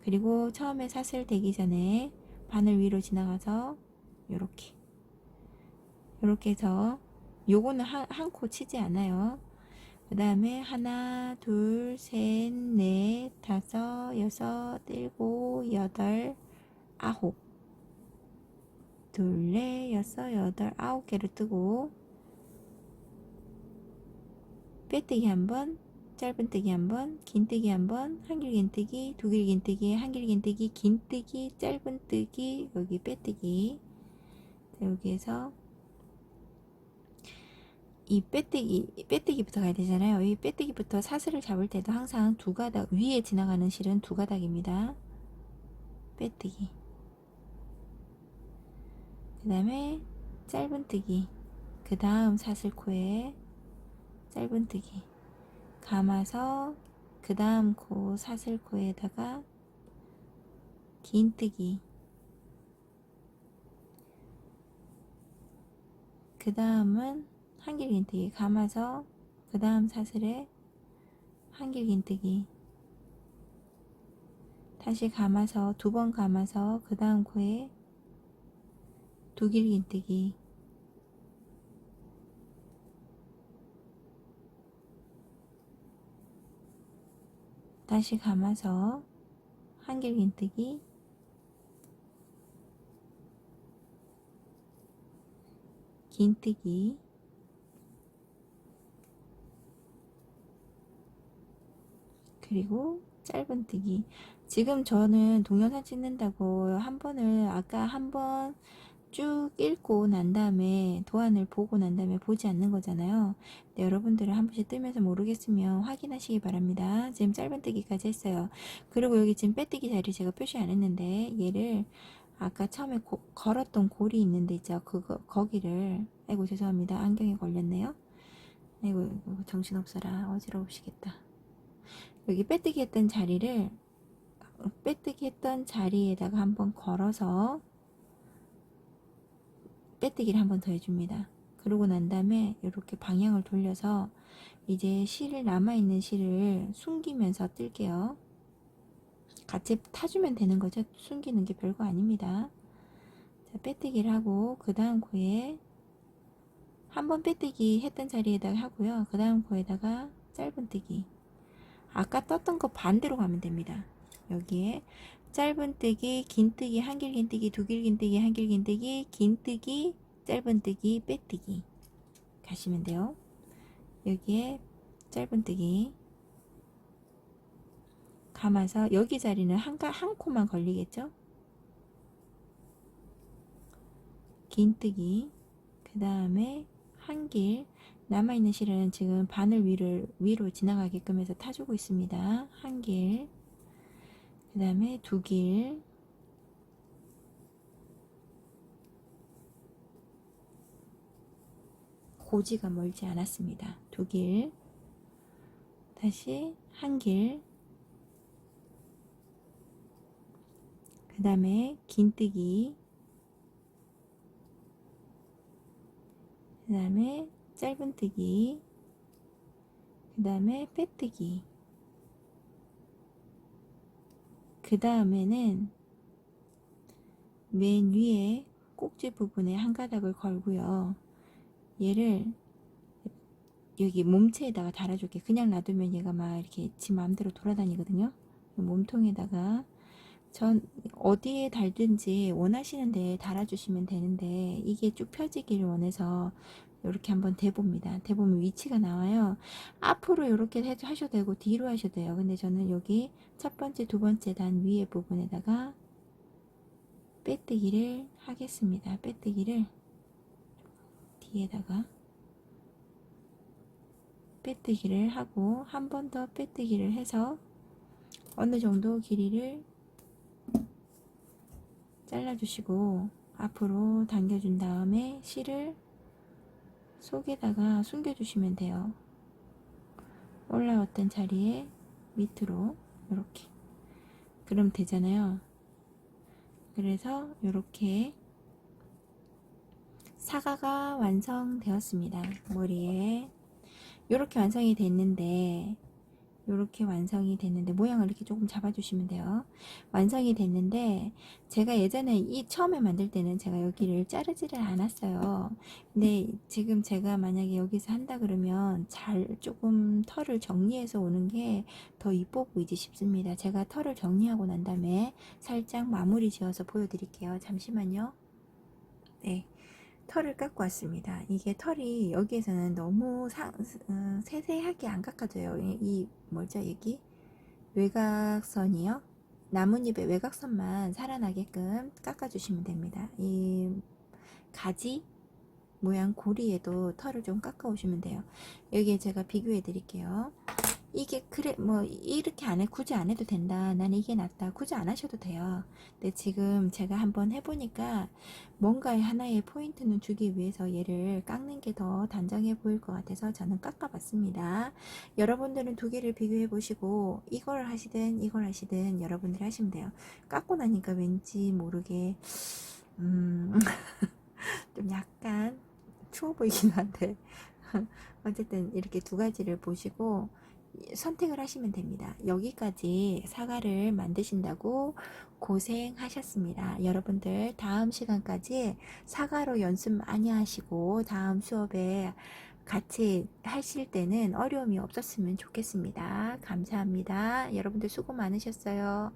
그리고 처음에 사슬 대기 전에 바늘 위로 지나가서 요렇게 해서 요거는 한 코 치지 않아요. 그 다음에 하나, 둘, 셋, 넷, 다섯, 여섯, 일곱, 여덟, 아홉, 둘, 넷, 여섯, 여덟, 아홉 개를 뜨고 빼뜨기 한 번, 짧은뜨기 한 번, 긴뜨기 한 번, 한길긴뜨기, 두길긴뜨기, 한길긴뜨기, 긴뜨기, 짧은뜨기, 여기 빼뜨기. 여기에서 이 빼뜨기부터 가야 되잖아요. 이 빼뜨기부터 사슬을 잡을 때도 항상 두 가닥, 위에 지나가는 실은 두 가닥입니다. 빼뜨기. 그 다음에 짧은뜨기. 그 다음 사슬코에 짧은뜨기. 감아서 그 다음 코 사슬코에다가 긴뜨기. 그 다음은 한길긴뜨기. 감아서 그 다음 사슬에 한길긴뜨기. 다시 감아서 두 번 감아서 그 다음 코에 두길긴뜨기. 다시 감아서 한길긴뜨기. 긴뜨기. 그리고 짧은뜨기. 지금 저는 동영상 찍는다고 한 번을 아까 한 번 쭉 읽고 난 다음에 도안을 보고 난 다음에 보지 않는 거잖아요. 근데 여러분들은 한 번씩 뜨면서 모르겠으면 확인하시기 바랍니다. 지금 짧은뜨기까지 했어요. 그리고 여기 지금 빼뜨기 자리 제가 표시 안 했는데 얘를 아까 처음에 걸었던 골이 있는데 있죠. 거기를 아이고 죄송합니다. 안경에 걸렸네요. 아이고 정신없어라. 어지러우시겠다. 여기 빼뜨기 했던 자리를 빼뜨기 했던 자리에다가 한번 걸어서 빼뜨기를 한번 더 해줍니다. 그러고 난 다음에 이렇게 방향을 돌려서 이제 실을 남아있는 실을 숨기면서 뜰게요. 같이 타주면 되는 거죠. 숨기는 게 별거 아닙니다. 자, 빼뜨기를 하고 그 다음 코에 한번 빼뜨기 했던 자리에다가 하고요. 그 다음 코에다가 짧은뜨기. 아까 떴던 거 반대로 가면 됩니다. 여기에 짧은뜨기, 긴뜨기, 한길긴뜨기, 두길긴뜨기, 한길긴뜨기, 긴뜨기, 짧은뜨기, 빼뜨기 가시면 돼요. 여기에 짧은뜨기 감아서 여기 자리는 한 코만 걸리겠죠. 긴뜨기 그 다음에 한길 남아있는 실은 지금 바늘 위로 지나가게끔 해서 타주고 있습니다. 한길 그 다음에 두길 고지가 멀지 않았습니다. 두길 다시 한길 그 다음에 긴뜨기 그 다음에 짧은뜨기 그 다음에 빼뜨기 그 다음에는 맨 위에 꼭지 부분에 한 가닥을 걸고요. 얘를 여기 몸체에다가 달아줄게. 그냥 놔두면 얘가 막 이렇게 지 마음대로 돌아다니거든요. 몸통에다가 전 어디에 달든지 원하시는 데에 달아주시면 되는데 이게 쭉 펴지기를 원해서 이렇게 한번 대봅니다. 대보면 위치가 나와요. 앞으로 이렇게 하셔도 되고 뒤로 하셔도 돼요. 근데 저는 여기 첫 번째, 두 번째 단 위에 부분에다가 빼뜨기를 하겠습니다. 빼뜨기를 뒤에다가 빼뜨기를 하고 한 번 더 빼뜨기를 해서 어느 정도 길이를 잘라주시고 앞으로 당겨준 다음에 실을 속에다가 숨겨주시면 돼요. 올라왔던 자리에 밑으로 이렇게 그럼 되잖아요. 그래서 이렇게 사과가 완성되었습니다. 머리에 이렇게 완성이 됐는데 이렇게 완성이 됐는데, 모양을 이렇게 조금 잡아주시면 돼요. 완성이 됐는데, 제가 예전에 이 처음에 만들 때는 제가 여기를 자르지를 않았어요. 근데 지금 제가 만약에 여기서 한다 그러면 잘 조금 털을 정리해서 오는 게 더 이뻐 보이지 싶습니다. 제가 털을 정리하고 난 다음에 살짝 마무리 지어서 보여드릴게요. 잠시만요. 네. 털을 깎고 왔습니다. 이게 털이 여기에서는 너무 세세하게 안 깎아져요. 뭐죠, 여기? 외곽선이요. 나뭇잎의 외곽선만 살아나게끔 깎아주시면 됩니다. 이 가지 모양 고리에도 털을 좀 깎아 오시면 돼요. 여기에 제가 비교해 드릴게요. 이게 그래 뭐 이렇게 굳이 안 해도 된다, 난 이게 낫다, 굳이 안 하셔도 돼요. 근데 지금 제가 한번 해보니까 뭔가 하나의 포인트는 주기 위해서 얘를 깎는 게 더 단정해 보일 것 같아서 저는 깎아 봤습니다. 여러분들은 두 개를 비교해 보시고 이걸 하시든 이걸 하시든 여러분들이 하시면 돼요. 깎고 나니까 왠지 모르게 좀 약간 추워 보이긴 한데 어쨌든 이렇게 두 가지를 보시고 선택을 하시면 됩니다. 여기까지 사과를 만드신다고 고생하셨습니다. 여러분들 다음 시간까지 사과로 연습 많이 하시고 다음 수업에 같이 하실 때는 어려움이 없었으면 좋겠습니다. 감사합니다. 여러분들 수고 많으셨어요.